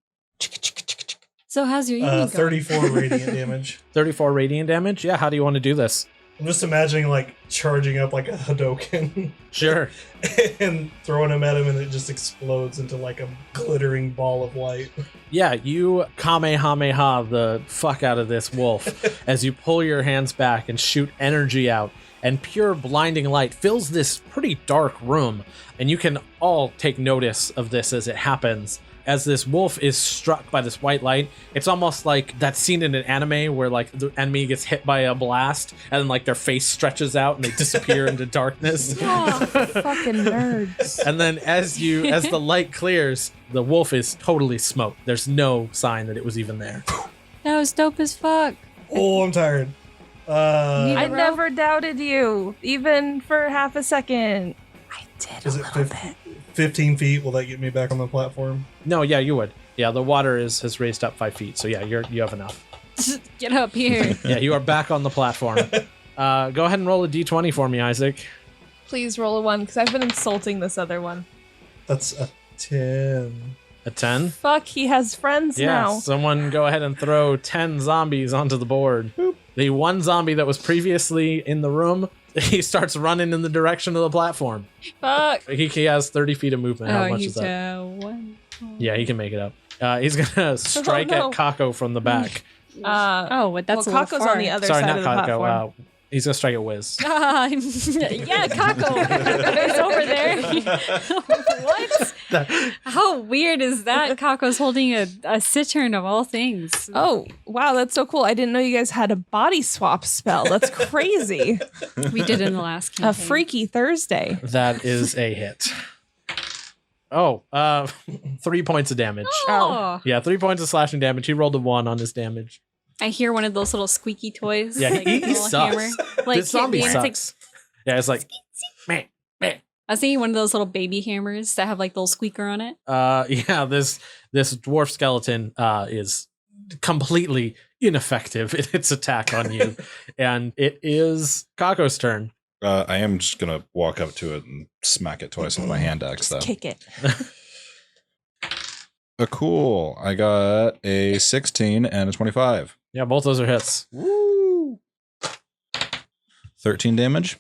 So how's your evening going? 34 radiant damage. 34 radiant damage? Yeah, how do you want to do this? I'm just imagining like charging up like a Hadoken. Sure. And throwing him at him and it just explodes into like a glittering ball of light. Yeah, you Kamehameha the fuck out of this wolf as you pull your hands back and shoot energy out, and pure blinding light fills this pretty dark room, and you can all take notice of this as it happens. As this wolf is struck by this white light, it's almost like that scene in an anime where like the enemy gets hit by a blast and then like their face stretches out and they disappear into darkness. Oh, fucking nerds. And then as the light clears, the wolf is totally smoked. There's no sign that it was even there. That was dope as fuck. Oh, I'm tired. I never doubted you, even for half a second. I did Is a it little bit. 15 feet? Will that get me back on the platform? No, yeah, you would. Yeah, the water has raised up 5 feet, so yeah, you have enough. Get up here. Yeah, you are back on the platform. Go ahead and roll a d20 for me, Isaac. Please roll a 1, because I've been insulting this other one. That's a 10. A 10? Fuck, he has friends Yeah, now. someone go ahead and throw 10 zombies onto the board. Boop. The one zombie that was previously in the room, he starts running in the direction of the platform. Fuck. He has 30 feet of movement. How much is that? 1. Yeah, he can make it up. He's gonna strike no. at Kako from the back. Oh, that's well, a little Kako's far. on the other Sorry, side not of the Kako. platform. He's gonna strike at Whizz. Yeah, Kako. It's over there. What? How weird is that? Kako's holding a citern of all things. Oh, wow, that's so cool. I didn't know you guys had a body swap spell. That's crazy. We did in the last campaign. A Freaky Thursday. That is a hit. Oh, 3 points of damage. Oh. Yeah, 3 points of slashing damage. He rolled a 1 on his damage. I hear one of those little squeaky toys. Yeah, like he a little sucks. hammer. Like This zombie it's like- sucks. Yeah, it's like, meh, meh. I was thinking one of those little baby hammers that have like the little squeaker on it. Yeah, this dwarf skeleton is completely ineffective in its attack on you, and it is Kako's turn. I am just gonna walk up to it and smack it twice with my hand axe, though. Kick it. Cool. I got a 16 and a 25. Yeah, both those are hits. Woo! 13 damage.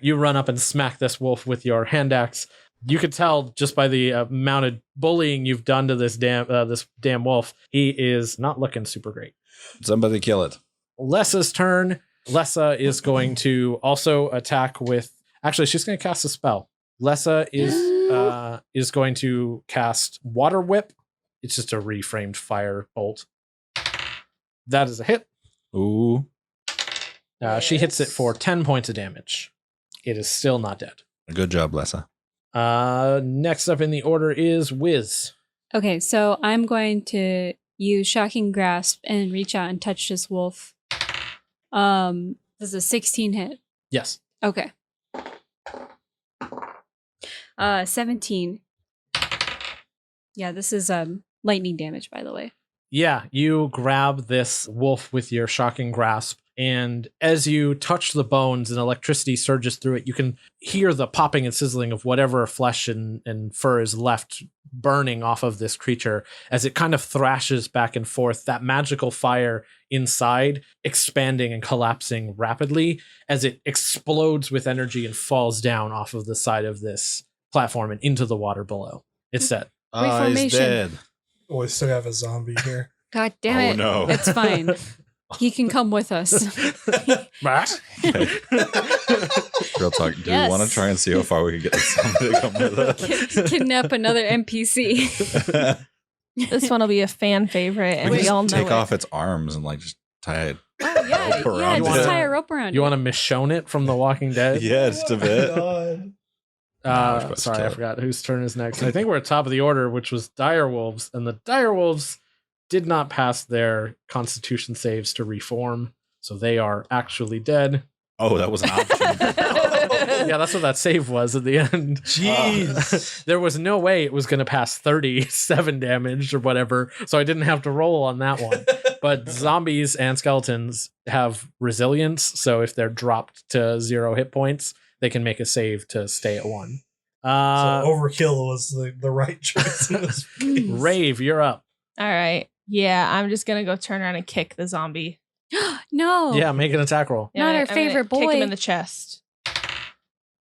You run up and smack this wolf with your hand axe. You could tell just by the amount of bullying you've done to this damn wolf, he is not looking super great. Somebody kill it. Lessa's turn. Lessa is going to also attack with. Actually, she's going to cast a spell. Lessa is going to cast Water Whip. It's just a reframed fire bolt. That is a hit. Ooh. She hits it for 10 points of damage. It is still not dead. Good job, Lessa. Next up in the order is Whizz. Okay, so I'm going to use Shocking Grasp and reach out and touch this wolf. This is a 16 hit. Yes. Okay. 17. Yeah, this is lightning damage, by the way. Yeah, you grab this wolf with your shocking grasp, and as you touch the bones and electricity surges through it, you can hear the popping and sizzling of whatever flesh and fur is left burning off of this creature as it kind of thrashes back and forth, that magical fire inside expanding and collapsing rapidly as it explodes with energy and falls down off of the side of this platform and into the water below. It's dead. He's Reformation. dead. Oh, we still have a zombie here. God damn it. Oh, no. It's fine. He can come with us. Real talk. Do Yes. we want to try and see how far we can get this zombie to come with us? Kidnap another NPC. This one will be a fan favorite, and we we just all know take it. off its arms and like just tie it. Oh yeah, Rope yeah. around Just it. tie a rope around. You want it. to Michonne it from The Walking Dead? Yeah, just a bit. God. Nah, we're supposed to Sorry, kill I it. forgot whose turn is next. I think we're at top of the order, which was Direwolves, and the Direwolves did not pass their Constitution saves to reform, so they are actually dead. Oh, that was an option. Yeah, that's what that save was at the end. Jeez. There was no way it was going to pass 37 damage or whatever, so I didn't have to roll on that one. But zombies and skeletons have resilience, so if they're dropped to 0 hit points, they can make a save to stay at 1. So overkill was the right choice in this case. Raev, you're up. All right. Yeah, I'm just gonna go turn around and kick the zombie. No. Yeah, make an attack roll. Not our I'm gonna favorite Kick him boy. in the chest.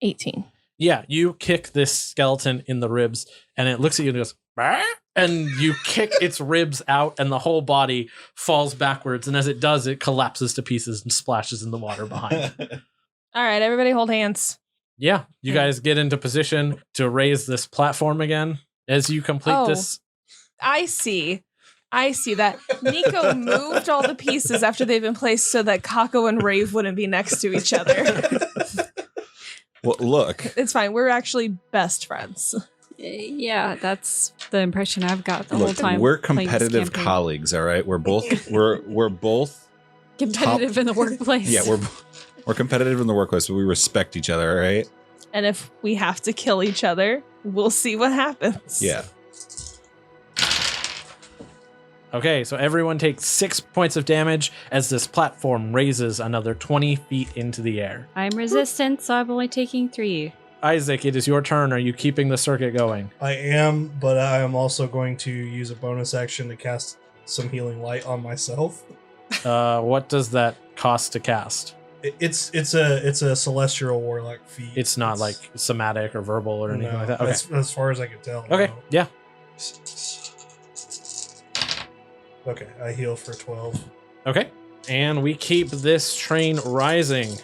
18. Yeah, you kick this skeleton in the ribs, and it looks at you and goes, "Bah?" And you kick its ribs out, and the whole body falls backwards. And as it does, it collapses to pieces and splashes in the water behind it. All right, everybody hold hands. Yeah, you guys get into position to raise this platform again. As you complete Oh. this, I see that Nico moved all the pieces after they've been placed so that Kako and Raev wouldn't be next to each other. Well, look. It's fine. We're actually best friends. Yeah, that's the impression I've got the whole Look, time. we're playing this competitive campaign. colleagues, all right? We're both we're both Competitive in the workplace. yeah, we're competitive in the workplace, but we respect each other, all right? And if we have to kill each other, we'll see what happens. Yeah. okay, so everyone takes 6 points of damage as this platform raises another 20 feet into the air. I'm resistant, so I'm only taking 3. Isaac, it is your turn. Are you keeping the circuit going? I am, but I am also going to use a bonus action to cast some healing light on myself. What does that cost to cast? It's a celestial warlock feat. It's not like somatic or verbal or anything No, like that. Okay. as far as I can tell. Okay. no. Yeah. Okay, I heal for 12. Okay. And we keep this train rising.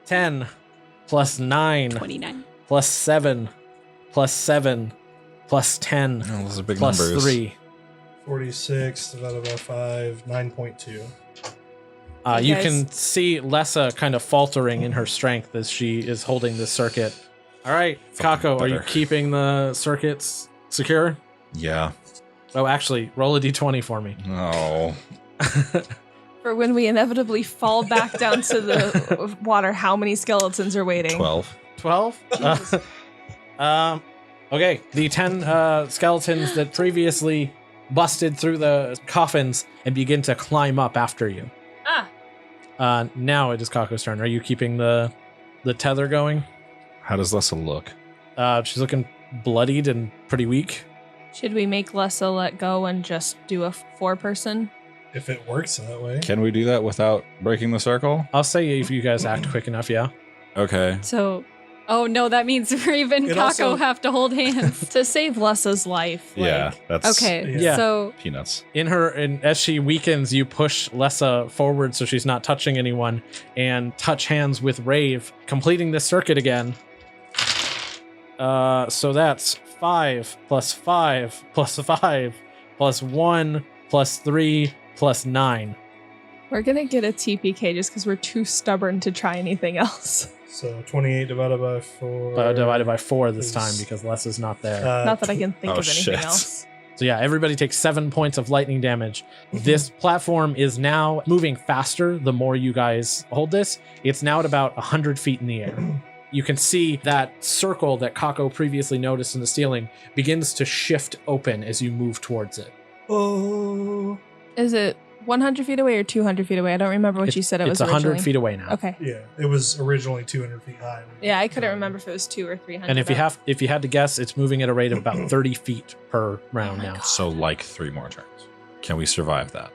10 plus 9 29. plus 7 plus 7 plus 10 Oh, those are big plus numbers. 3. 46 divided by 5, 9.2. Hey, You guys. can see Lessa kind of faltering in her strength as she is holding this circuit. All right, Fucking Kako, are you better. keeping the circuits secure? Yeah. Oh, actually, roll a d20 for me. Oh. For when we inevitably fall back down to the water, how many skeletons are waiting? 12. 12? Okay, the 10 skeletons that previously busted through the coffins and begin to climb up after you. Now it is Kako's turn. Are you keeping the tether going? How does Lessa look? She's looking bloodied and pretty weak. Should we make Lessa let go and just do a 4-person? If it works that way. Can we do that without breaking the circle? I'll say if you guys act quick enough, yeah. Okay. So, oh no, that means Raven and It Kako also- have to hold hands. To save Lessa's life. Yeah, that's Okay, Yeah. so peanuts. As she weakens, you push Lessa forward so she's not touching anyone and touch hands with Raev, completing this circuit again. So that's 5 plus 5 plus 5 plus 1 plus 3 plus 9. We're going to get a TPK just because we're too stubborn to try anything else. So 28 divided by 4. Divided by 4 this is, time because Lessa's not there. Not that I can think oh, of anything shit. else. So yeah, everybody takes 7 points of lightning damage. This platform is now moving faster the more you guys hold this. It's now at about 100 feet in the air. You can see that circle that Kako previously noticed in the ceiling begins to shift open as you move towards it. Oh. Is it 100 feet away or 200 feet away? I don't remember what you said it was It's 100 originally. feet away now. Okay. Yeah, it was originally 200 feet high. Yeah, I couldn't remember if it was 200 or 300. And if you had to guess, it's moving at a rate of about 30 feet per round my now. God. So like 3 more turns. Can we survive that?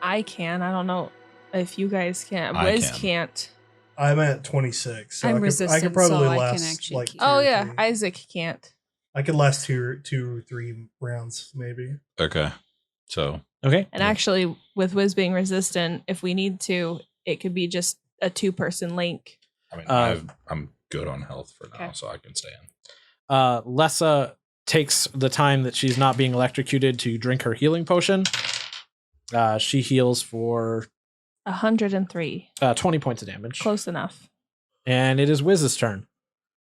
I can. I don't know if you guys can. I Wiz can. can't. I'm at 26. So I'm I could resistant, probably so I can last actually like keep- 2 Oh or yeah, 3. Isaac can't. I could last two or three rounds maybe. Okay. So Okay. And actually, with Whizz being resistant, if we need to, it could be just a 2-person link. I mean, Uh, I'm good on health for now, Okay. so I can stay in. Lessa takes the time that she's not being electrocuted to drink her healing potion. She heals for 103. 20 points of damage. Close enough. And it is Whizz's turn.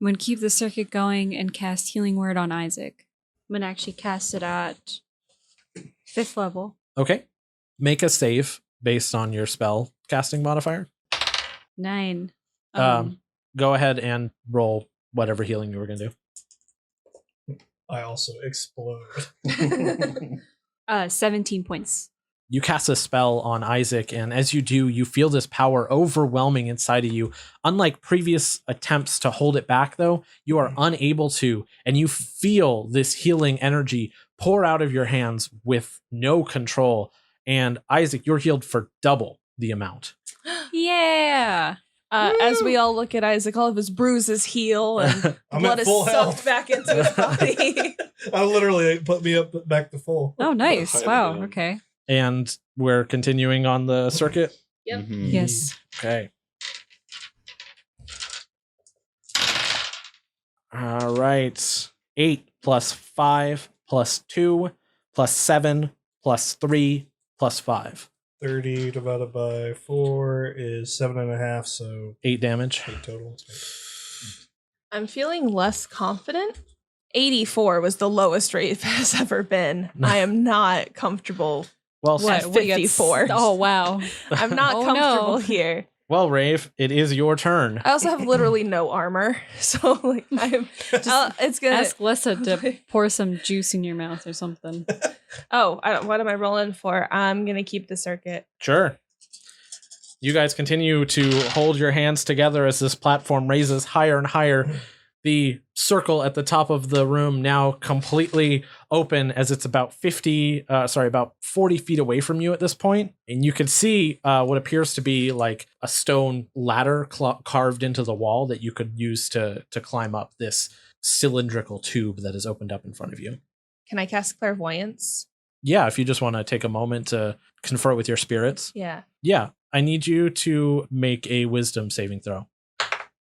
I'm going to keep the circuit going and cast Healing Word on Isaac. I'm going to actually cast it at 5th level. Okay. Make a save based on your spell casting modifier. 9. Go ahead and roll whatever healing you were going to do. I also explode. 17 points. You cast a spell on Isaac, and as you do, you feel this power overwhelming inside of you. Unlike previous attempts to hold it back, though, you are unable to, and you feel this healing energy pour out of your hands with no control. And Isaac, you're healed for double the amount. Yeah. As we all look at Isaac, all of his bruises heal and I'm blood at is full soaked health. back into his body. I literally put me up back to full. Oh, nice. Hide Wow. again. Okay. And we're continuing on the circuit. Yep. Mhm. Yes. Okay. All right. 8 plus 5 plus 2 plus 7 plus 3 plus 5. 30 divided by 4 is 7.5, so 8 damage. 8 total. I'm feeling less confident. 84 was the lowest rate it has ever been. I am not comfortable. Well, What? What, you got 54. Oh, wow. I'm not Oh, comfortable no. here. well, Raev, it is your turn. I also have literally no armor, so like I'm. It's gonna. Ask Lessa to pour some juice in your mouth or something. Oh, what am I rolling for? I'm gonna keep the circuit. Sure. You guys continue to hold your hands together as this platform raises higher and higher. The circle at the top of the room now completely open as it's about 40 feet away from you at this point. And you can see what appears to be like a stone ladder carved into the wall that you could use to climb up this cylindrical tube that is opened up in front of you. Can I cast clairvoyance? Yeah, if you just want to take a moment to confer with your spirits. Yeah. Yeah, I need you to make a wisdom saving throw.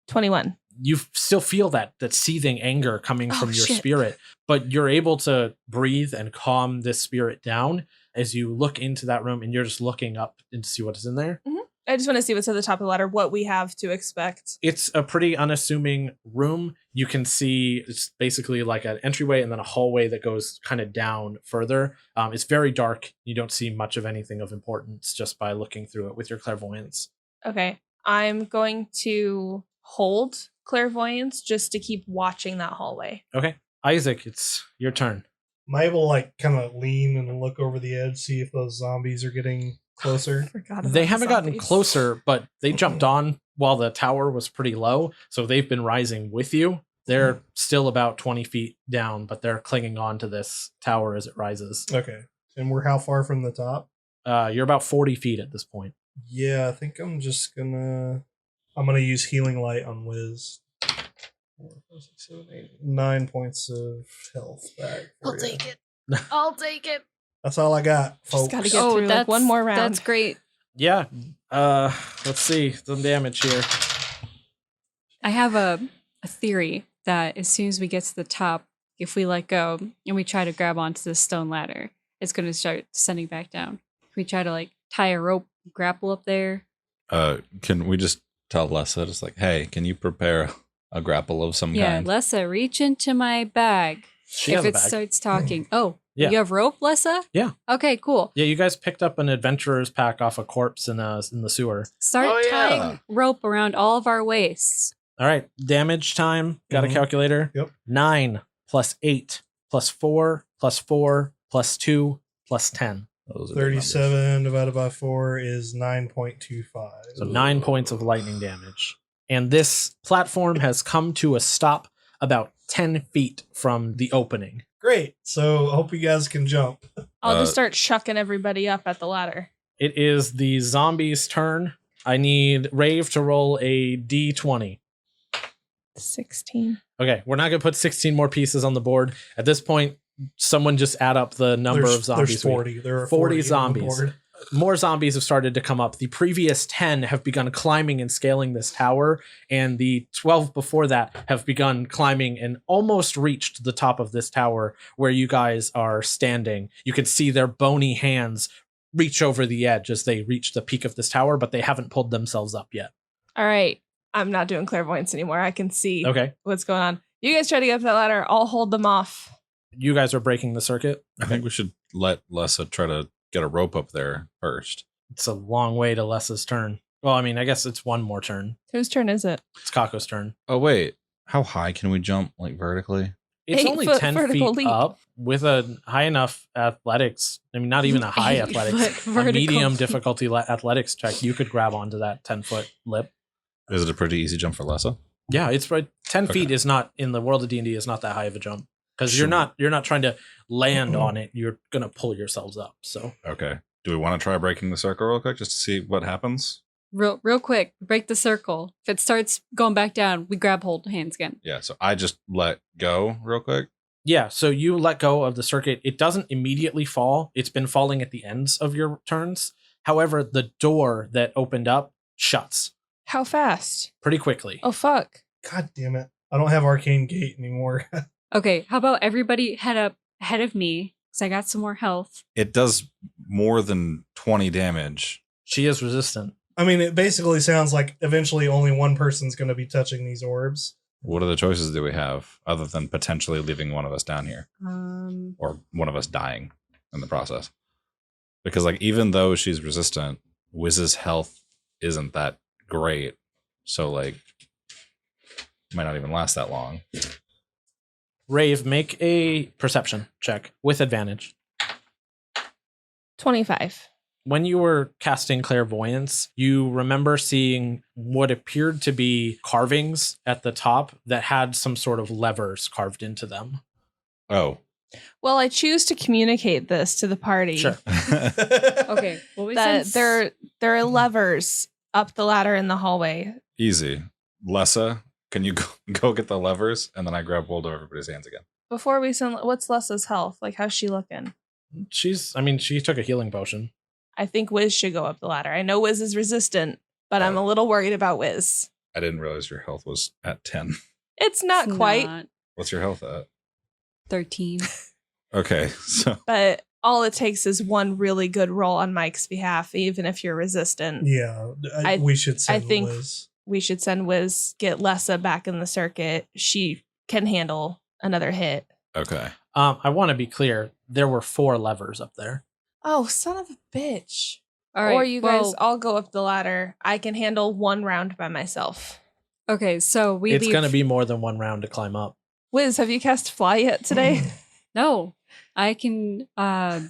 21. You still feel that seething anger coming from your shit. spirit, but you're able to breathe and calm this spirit down as you look into that room and you're just looking up and see what is in there. I just want to see what's at the top of the ladder, what we have to expect. It's a pretty unassuming room. You can see it's basically like an entryway and then a hallway that goes kind of down further. It's very dark. You don't see much of anything of importance just by looking through it with your clairvoyance. Okay. I'm going to hold clairvoyance just to keep watching that hallway. Okay. Isaac, it's your turn. Am I able to like kind of lean and look over the edge, see if those zombies are getting closer? Forgot about They the haven't gotten zombies. closer, but they jumped on while the tower was pretty low. So they've been rising with you. They're still about 20 feet down, but they're clinging on to this tower as it rises. Okay. And we're how far from the top? You're about 40 feet at this point. Yeah, I think I'm gonna use healing light on Whizz. 4, 5, 6, 7, 8, 9 points of health back. for ya. it. I'll take it. That's all I got, folks. Just gotta get through like one more round. That's great. Yeah. Let's see some damage here. I have a theory that as soon as we get to the top, if we let go and we try to grab onto this stone ladder, it's going to start descending back down. If we try to like tie a rope, grapple up there. Can we just tell Lessa, just like, hey, can you prepare a grapple of some Yeah, kind? Lessa, reach into my bag. She if has a it bag. starts talking. Oh, Yeah. you have rope, Lessa? Yeah. Okay, cool. Yeah, you guys picked up an adventurer's pack off a corpse in the sewer. Start Oh, yeah. tying rope around all of our waists. All right, damage time. Got Mhm. a calculator? Yep. 9 plus 8 plus 4 plus 4 plus 2 plus 10. Those are good numbers. 37 divided by 4 is 9.25. So 9 points of lightning damage. And this platform has come to a stop about 10 feet from the opening. Great. So I hope you guys can jump. I'll just Uh, start shucking everybody up at the ladder. It is the zombie's turn. I need Raev to roll a d20. 16. Okay, we're not going to put 16 more pieces on the board. At this point, Someone just add up the number of zombies. There's 40. There are 40 on the zombies. board. More zombies have started to come up. The previous 10 have begun climbing and scaling this tower, and the 12 before that have begun climbing and almost reached the top of this tower where you guys are standing. You can see their bony hands reach over the edge as they reach the peak of this tower, but they haven't pulled themselves up yet. All right. I'm not doing clairvoyance anymore. I can see Okay. what's going on. You guys try to get up that ladder. I'll hold them off. You guys are breaking the circuit. I think we should let Lessa try to get a rope up there first. It's a long way to Lessa's turn. Well, I mean, I guess it's one more turn. Whose turn is it? It's Kako's turn. Oh, wait. How high can we jump, like, vertically? It's 8 only foot 10 vertical feet leap. up with a high enough athletics. I mean, not even a high 8 athletics, foot a vertical medium leap. difficulty athletics check. You could grab onto that 10-foot lip. Is it a pretty easy jump for Lessa? Yeah, it's right. 10 Okay. feet is not in the world of D&D is not that high of a jump because Sure. you're not trying to land on it. You're going to pull yourselves up. So Okay. Do we want to try breaking the circle real quick just to see what happens? Real quick, break the circle. If it starts going back down, we grab hold hands again. Yeah, so I just let go real quick. yeah, so you let go of the circuit. It doesn't immediately fall. It's been falling at the ends of your turns. However, the door that opened up shuts How fast? pretty quickly. Oh, fuck. God damn it. I don't have Arcane Gate anymore. Okay, how about everybody head up ahead of me because I got some more health. It does more than 20 damage. She is resistant. I mean, it basically sounds like eventually only one person's going to be touching these orbs. What other choices do we have other than potentially leaving one of us down here Um, or one of us dying in the process? Because, like, even though she's resistant, Whizz's health isn't that great. So, like, might not even last that long. Raev, make a perception check with advantage. 25. When you were casting clairvoyance, you remember seeing what appeared to be carvings at the top that had some sort of levers carved into them. Oh. Well, I choose to communicate this to the party. Sure. okay, well, we That said there are levers up the ladder in the hallway. Easy. Lessa, can you go get the levers? And then I grab hold of everybody's hands again. Before we send, what's Lessa's health? Like, how's she looking? She took a healing potion. I think Whizz should go up the ladder. I know Whizz is resistant, but I'm a little worried about Whizz. I didn't realize your health was at 10. It's not it's quite, not What's your health at? 13. Okay, so but all it takes is one really good roll on Mike's behalf, even if you're resistant. Yeah, I- we should send think- Liz. We should send Whizz, get Lessa back in the circuit. She can handle another hit. okay. I want to be clear. There were 4 levers up there. Oh, son of a bitch. All right, Or you guys well, all go up the ladder. I can handle one round by myself. okay, so we It's leave. going to be more than one round to climb up. Whizz, have you cast Fly yet today? No, I can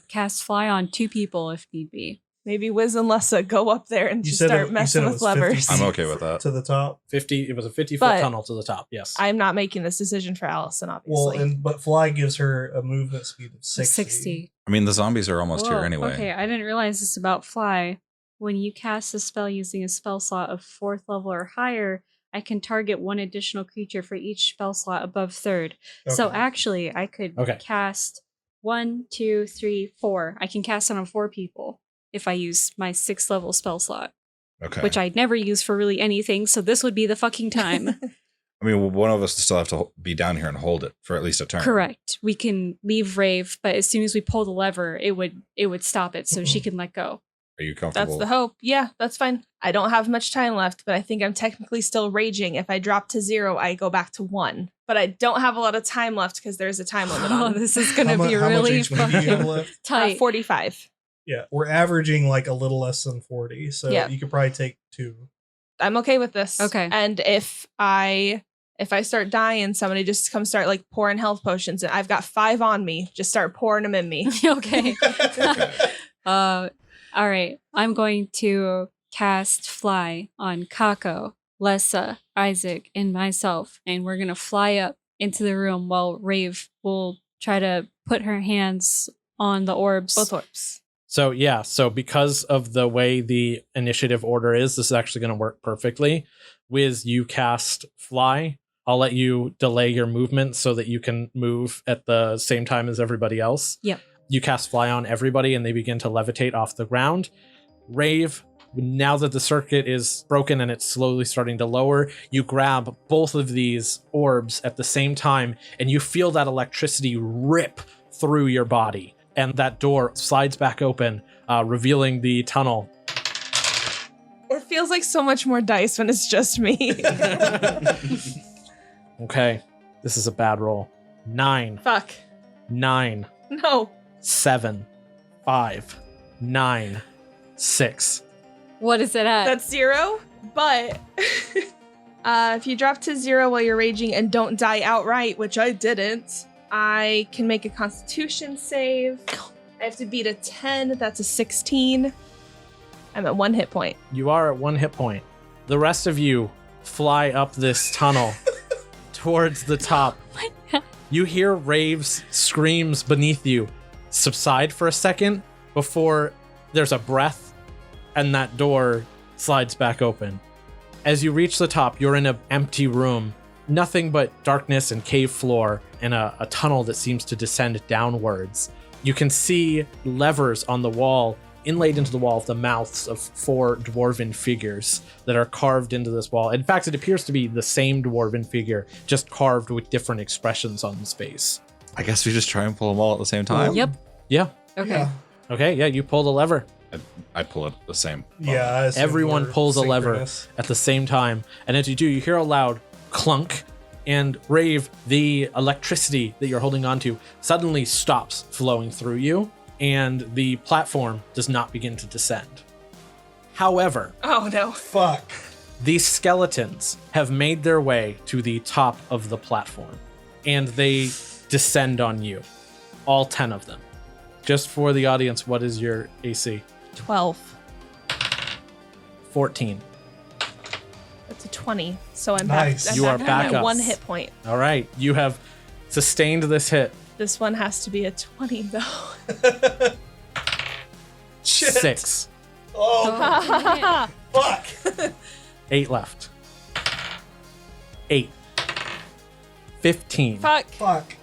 cast fly on 2 people if need be. Maybe Whizz and Lessa go up there and You just said start you messing said it with was 50 levers. feet I'm okay with that. To the top. 50. It was a 50-foot But- tunnel to the top. Yes. I'm not making this decision for Allison, Well, obviously. but Fly gives her a movement speed of 60. 60. I mean, the zombies are almost here Whoa, anyway. Okay, I didn't realize this about fly. When you cast a spell using a spell slot of 4th level or higher, I can target one additional creature for each spell slot above 3rd. So Okay. actually, I could Okay. cast 1, 2, 3, 4. I can cast it on 4 people if I use my 6th level spell slot, Okay. which I'd never use for really anything. So this would be the fucking time. I mean, one of us still have to be down here and hold it for at least a turn. Correct. We can leave Raev, but as soon as we pull the lever, it would stop it, so she can let go. Are you comfortable? That's the hope. Yeah, that's fine. I don't have much time left, but I think I'm technically still raging. If I drop to 0, I go back to 1. But I don't have a lot of time left because there's a time limit Oh, on this is gonna How be much really HP do you have fucking left? tight. 45. Yeah, we're averaging like a little less than 40, so Yeah. you could probably take 2. I'm okay with this. Okay. And if I start dying, somebody just come start like pouring health potions, and I've got 5 on me. Just start pouring them in me. Okay. Okay. All right. I'm going to cast fly on Kako, Lessa, Isaac, and myself, and we're gonna fly up into the room while Raev will try to put her hands on the orbs. Both orbs. So yeah, so because of the way the initiative order is, this is actually going to work perfectly. Whizz, you cast fly I'll let you delay your movement so that you can move at the same time as everybody else. Yep. You cast Fly on everybody and they begin to levitate off the ground. Raev, now that the circuit is broken and it's slowly starting to lower, you grab both of these orbs at the same time and you feel that electricity rip through your body. And that door slides back open, revealing the tunnel. It feels like so much more dice when it's just me. Okay, this is a bad roll. 9, Fuck. 9, No. 7, 5, 9, 6. What is it at? That's 0. But if you drop to 0 while you're raging and don't die outright, which I didn't, I can make a Constitution save. I have to beat a 10. That's a 16. I'm at 1 hit point. You are at 1 hit point. The rest of you fly up this tunnel towards the top. You hear Raev's screams beneath you subside for a second before there's a breath and that door slides back open. As you reach the top, you're in an empty room. Nothing but darkness and cave floor and a tunnel that seems to descend downwards. You can see levers on the wall, inlaid into the wall of the mouths of 4 dwarven figures that are carved into this wall. In fact, it appears to be the same dwarven figure, just carved with different expressions on his face. I guess we just try and pull them all at the same time. Yep. Yeah. Okay. Yeah. Okay, yeah, you pull the lever. I pull it the same. Yeah. I assume Everyone we're pulls a lever synchronous. at the same time. And as you do, you hear a loud clunk, and Raev, the electricity that you're holding onto, suddenly stops flowing through you, and the platform does not begin to descend. However, Oh, no. Fuck. these skeletons have made their way to the top of the platform, and they descend on you. All 10 of them. Just for the audience, what is your AC? 12. 14. That's a 20. So I'm Nice. back. You are I'm back at up. 1 hit point. All right, you have sustained this hit. This one has to be a 20, though. Shit. 6. Oh, fuck. 8 left. 8. 15. Fuck. Fuck.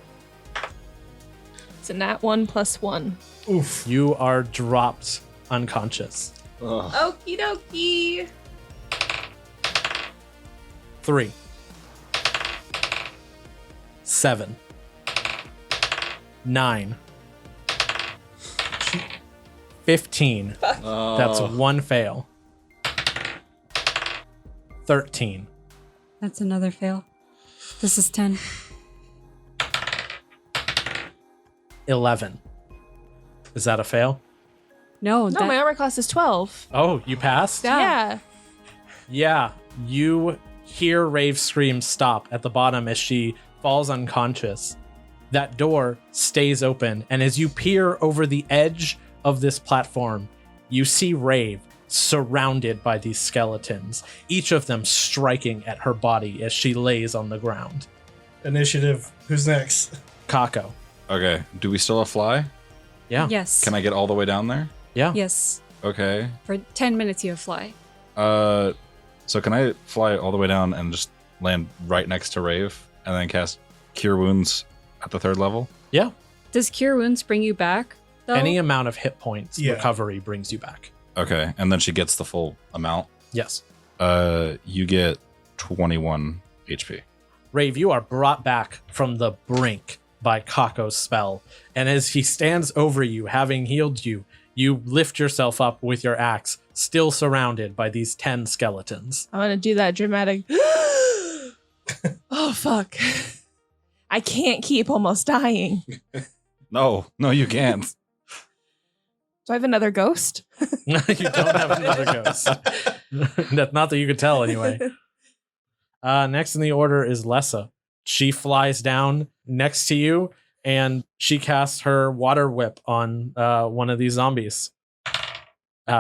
It's a nat 1 plus 1. Oof. You are dropped unconscious. Okie dokie. 3. 7. 9. 15. That's 1 fail. 13. That's another fail. This is 10. 11. Is that a fail? No, No, my armor class is 12. Oh, you passed? Yeah. Yeah. You hear Raev scream stop at the bottom as she falls unconscious. That door stays open, and as you peer over the edge of this platform, you see Raev surrounded by these skeletons, each of them striking at her body as she lays on the ground. Initiative. Who's next? Kako. Okay. Do we still have fly? Yeah. Yes. Can I get all the way down there? Yeah. Yes. Okay. For 10 minutes you have fly. So can I fly all the way down and just land right next to Raev and then cast Cure Wounds at the 3rd level? Yeah. Does Cure Wounds bring you back, though? Any amount of hit points Yeah. recovery brings you back. Okay. And then she gets the full amount. Yes. You get 21 HP. Raev, you are brought back from the brink by Kako's spell. And as he stands over you, having healed you, you lift yourself up with your axe, still surrounded by these 10 skeletons. I'm gonna do that dramatic. Oh, fuck. I can't keep almost dying. No, you can't. Do I have another ghost? You don't have another ghost. Not that you could tell, anyway. Next in the order is Lessa. She flies down next to you, and she casts her water whip on one of these zombies.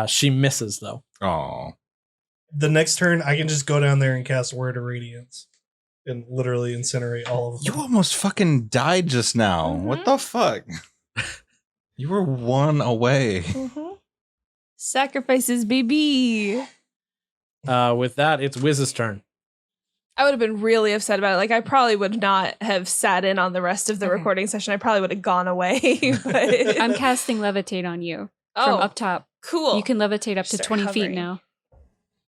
She misses, though. Oh. The next turn, I can just go down there and cast Word of Radiance and literally incinerate all of You them. almost fucking died just now. What the fuck? You were 1 away. Sacrifices, baby. With that, it's Whizz's turn. I would have been really upset about it. Like, I probably would not have sat in on the rest of the recording session. I probably would have gone away. But I'm casting levitate on you from up top. Cool. You can levitate up to Start 20 feet hovering. now.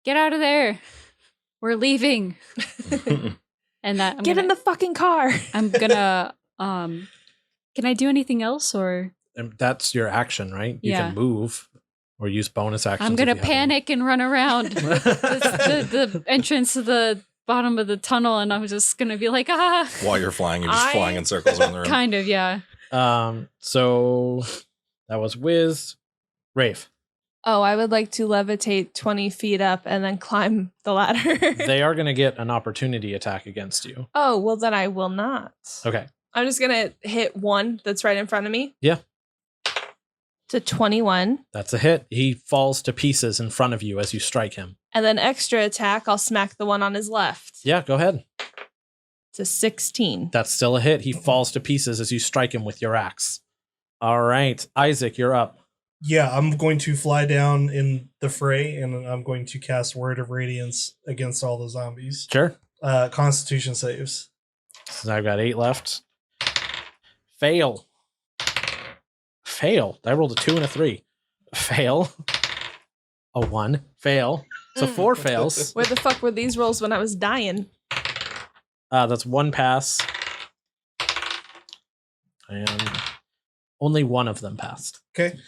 Get out of there. We're leaving. And that Get in the fucking car. I'm gonna can I do anything else or And that's your action, right? You Yeah. can move or use bonus actions. I'm if gonna you have any. panic and run around the entrance to the bottom of the tunnel, and I'm just gonna be like, ah. While you're flying, you're just flying in circles around the room. Kind of, yeah. So that was Whizz. Raev. Oh, I would like to levitate 20 feet up and then climb the ladder. They are going to get an opportunity attack against you. Oh, well, then I will not. Okay. I'm just going to hit one that's right in front of me. Yeah. To 21. That's a hit. He falls to pieces in front of you as you strike him. And then extra attack, I'll smack the one on his left. Yeah, go ahead. To 16. That's still a hit. He falls to pieces as you strike him with your axe. All right. Isaac, you're up. Yeah, I'm going to fly down in the fray, and I'm going to cast Word of Radiance against all the zombies. Sure. Constitution saves. So I've got 8 left. Fail. Fail. I rolled a 2 and a 3. Fail. A 1. Fail. So 4 fails. Where the fuck were these rolls when I was dying? That's 1 pass. And only one of them passed. Okay.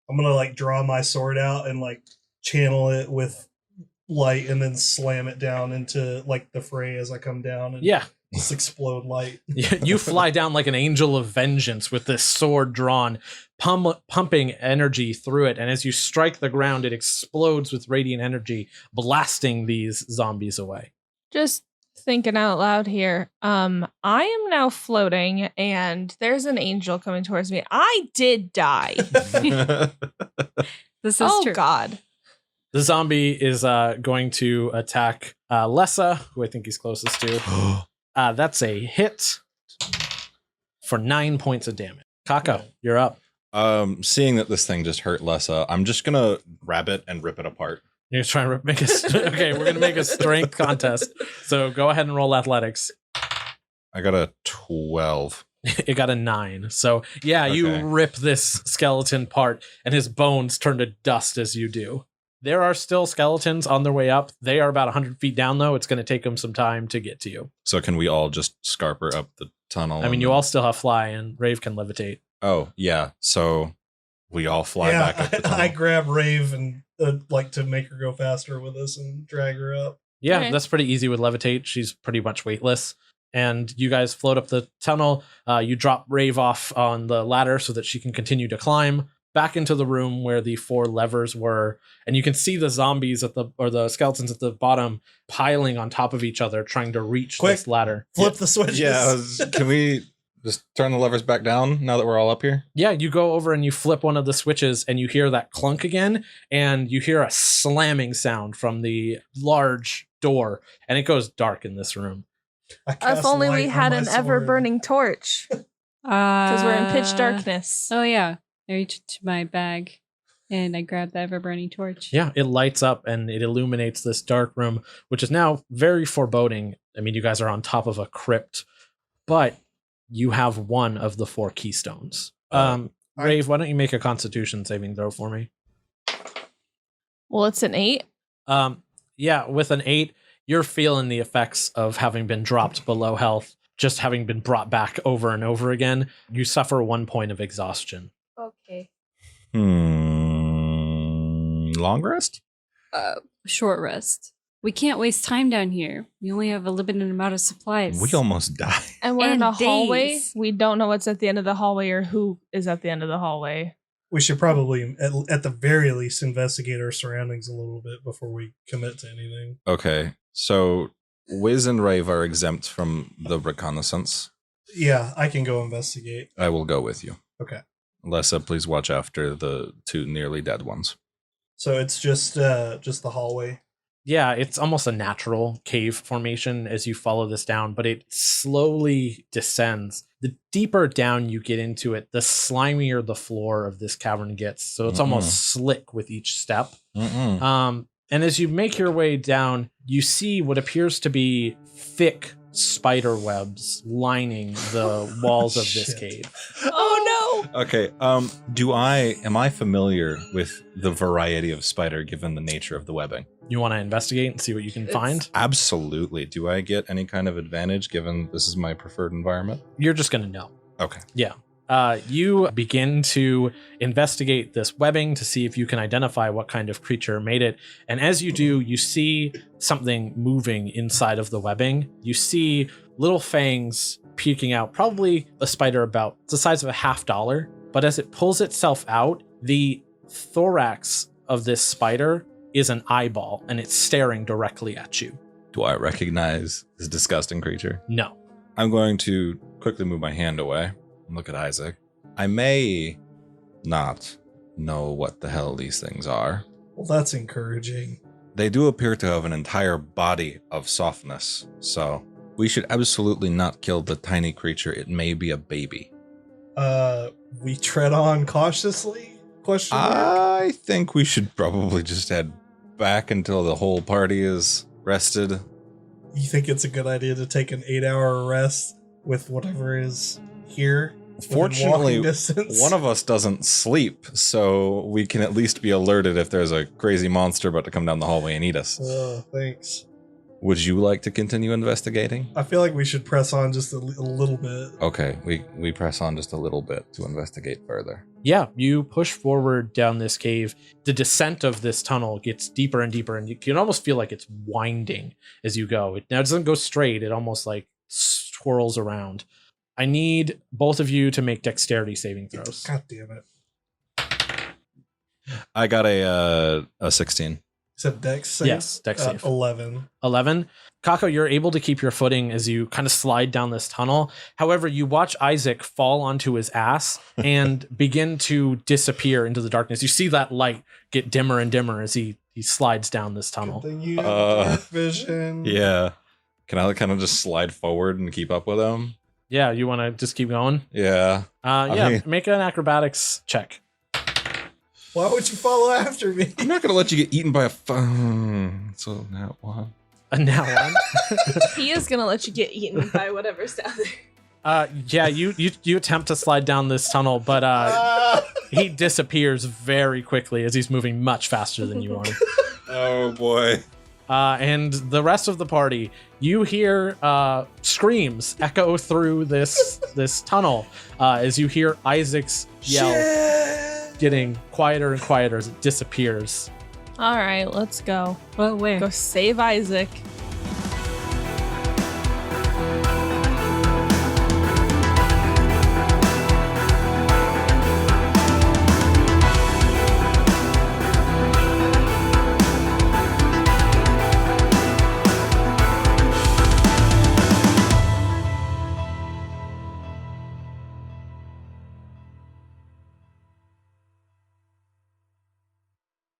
I'm going to like draw my sword out and like channel it with light and then slam it down into like the fray as I come down and Yeah. just explode light. You fly down like an angel of vengeance with this sword drawn, pumping energy through it. And as you strike the ground, it explodes with radiant energy, blasting these zombies away. Just thinking out loud here. I am now floating and there's an angel coming towards me. I did die. This is Oh, true. God. The zombie is going to attack Lessa, who I think he's closest to. That's a hit for 9 points of damage. Kako, you're up. Seeing that this thing just hurt Lessa, I'm just gonna grab it and rip it apart. You're trying to make a okay. We're gonna make a strength contest. So go ahead and roll athletics. I got a 12. It got a 9. So yeah, Okay. you rip this skeleton apart, and his bones turn to dust as you do. There are still skeletons on their way up. They are about 100 feet down, though. It's going to take them some time to get to you. So can we all just scarper up the tunnel? I mean, you all still have fly, and Raev can levitate. Oh, yeah. So we all fly yeah, back up the tunnel. I grab Raev and like to make her go faster with us and drag her up. Yeah, Okay. that's pretty easy with levitate. She's pretty much weightless. And you guys float up the tunnel. You drop Raev off on the ladder so that she can continue to climb back into the room where the 4 levers were. And you can see the zombies the skeletons at the bottom piling on top of each other, trying to reach Quick. this ladder. Flip the switches. Yeah, can we just turn the levers back down now that we're all up here? Yeah, you go over and you flip one of the switches and you hear that clunk again, and you hear a slamming sound from the large door, and it goes dark in this room. If only we had an ever burning torch. Because we're in pitch darkness. Oh yeah. I reach to my bag and I grab the ever burning torch. Yeah, it lights up and it illuminates this dark room, which is now very foreboding. I mean, you guys are on top of a crypt, but you have one of the 4 keystones. Raev, why don't you make a Constitution saving throw for me? Well, it's an 8. Yeah, with an 8, you're feeling the effects of having been dropped below health, just having been brought back over and over again. You suffer 1 point of exhaustion. Okay. Long rest? Short rest. We can't waste time down here. We only have a limited amount of supplies. We almost died. And we're in And a hallway. days. We don't know what's at the end of the hallway or who is at the end of the hallway. We should probably, at the very least, investigate our surroundings a little bit before we commit to anything. Okay, so Whizz and Raev are exempt from the reconnaissance. Yeah, I can go investigate. I will go with you. Okay. Lessa, please watch after the 2 nearly dead ones. So it's just the hallway. Yeah, it's almost a natural cave formation as you follow this down, but it slowly descends. The deeper down you get into it, the slimier the floor of this cavern gets. So it's almost slick with each step. And as you make your way down, you see what appears to be thick spider webs lining the walls of this Shit. cave. Oh no! Okay. Am I familiar with the variety of spider given the nature of the webbing? You want to investigate and see what you can It's- find? Absolutely. Do I get any kind of advantage given this is my preferred environment? You're just going to know. Okay. You begin to investigate this webbing to see if you can identify what kind of creature made it. And as you do, you see something moving inside of the webbing. You see little fangs peeking out, probably a spider about the size of $50. But as it pulls itself out, the thorax of this spider is an eyeball, and it's staring directly at you. Do I recognize this disgusting creature? No. I'm going to quickly move my hand away and look at Isaac. I may not know what the hell these things are. Well, that's encouraging. They do appear to have an entire body of softness, so we should absolutely not kill the tiny creature. It may be a baby. We tread on cautiously? Question mark? I think we should probably just head back until the whole party is rested. You think it's a good idea to take an 8-hour rest with whatever is here? within Fortunately, walking distance? one of us doesn't sleep, so we can at least be alerted if there's a crazy monster about to come down the hallway and eat us. Thanks. Would you like to continue investigating? I feel like we should press on just a little bit. Okay, we press on just a little bit to investigate further. Yeah, you push forward down this cave. The descent of this tunnel gets deeper and deeper, and you can almost feel like it's winding as you go. Now, it doesn't go straight. It almost like swirls around. I need both of you to make dexterity saving throws. God damn it. I got a 16. You said dex save? Yes, dex save. 11. 11. Kako, you're able to keep your footing as you kind of slide down this tunnel. However, you watch Isaac fall onto his ass and begin to disappear into the darkness. You see that light get dimmer and dimmer as he slides down this tunnel. Good thing you have dark vision. Yeah. Can I kind of just slide forward and keep up with him? Yeah, you want to just keep going? Yeah. Yeah, make an acrobatics check. Why would you follow after me? I'm not going to let you get eaten by a phone. So now one. Now on. He is gonna let you get eaten by whatever's down there. Yeah, you attempt to slide down this tunnel, but he disappears very quickly as he's moving much faster than you are. Oh boy. And the rest of the party, you hear screams echo through this tunnel as you hear Isaac's yell getting quieter and quieter as it disappears. All right, let's go. Well, where? Go save Isaac.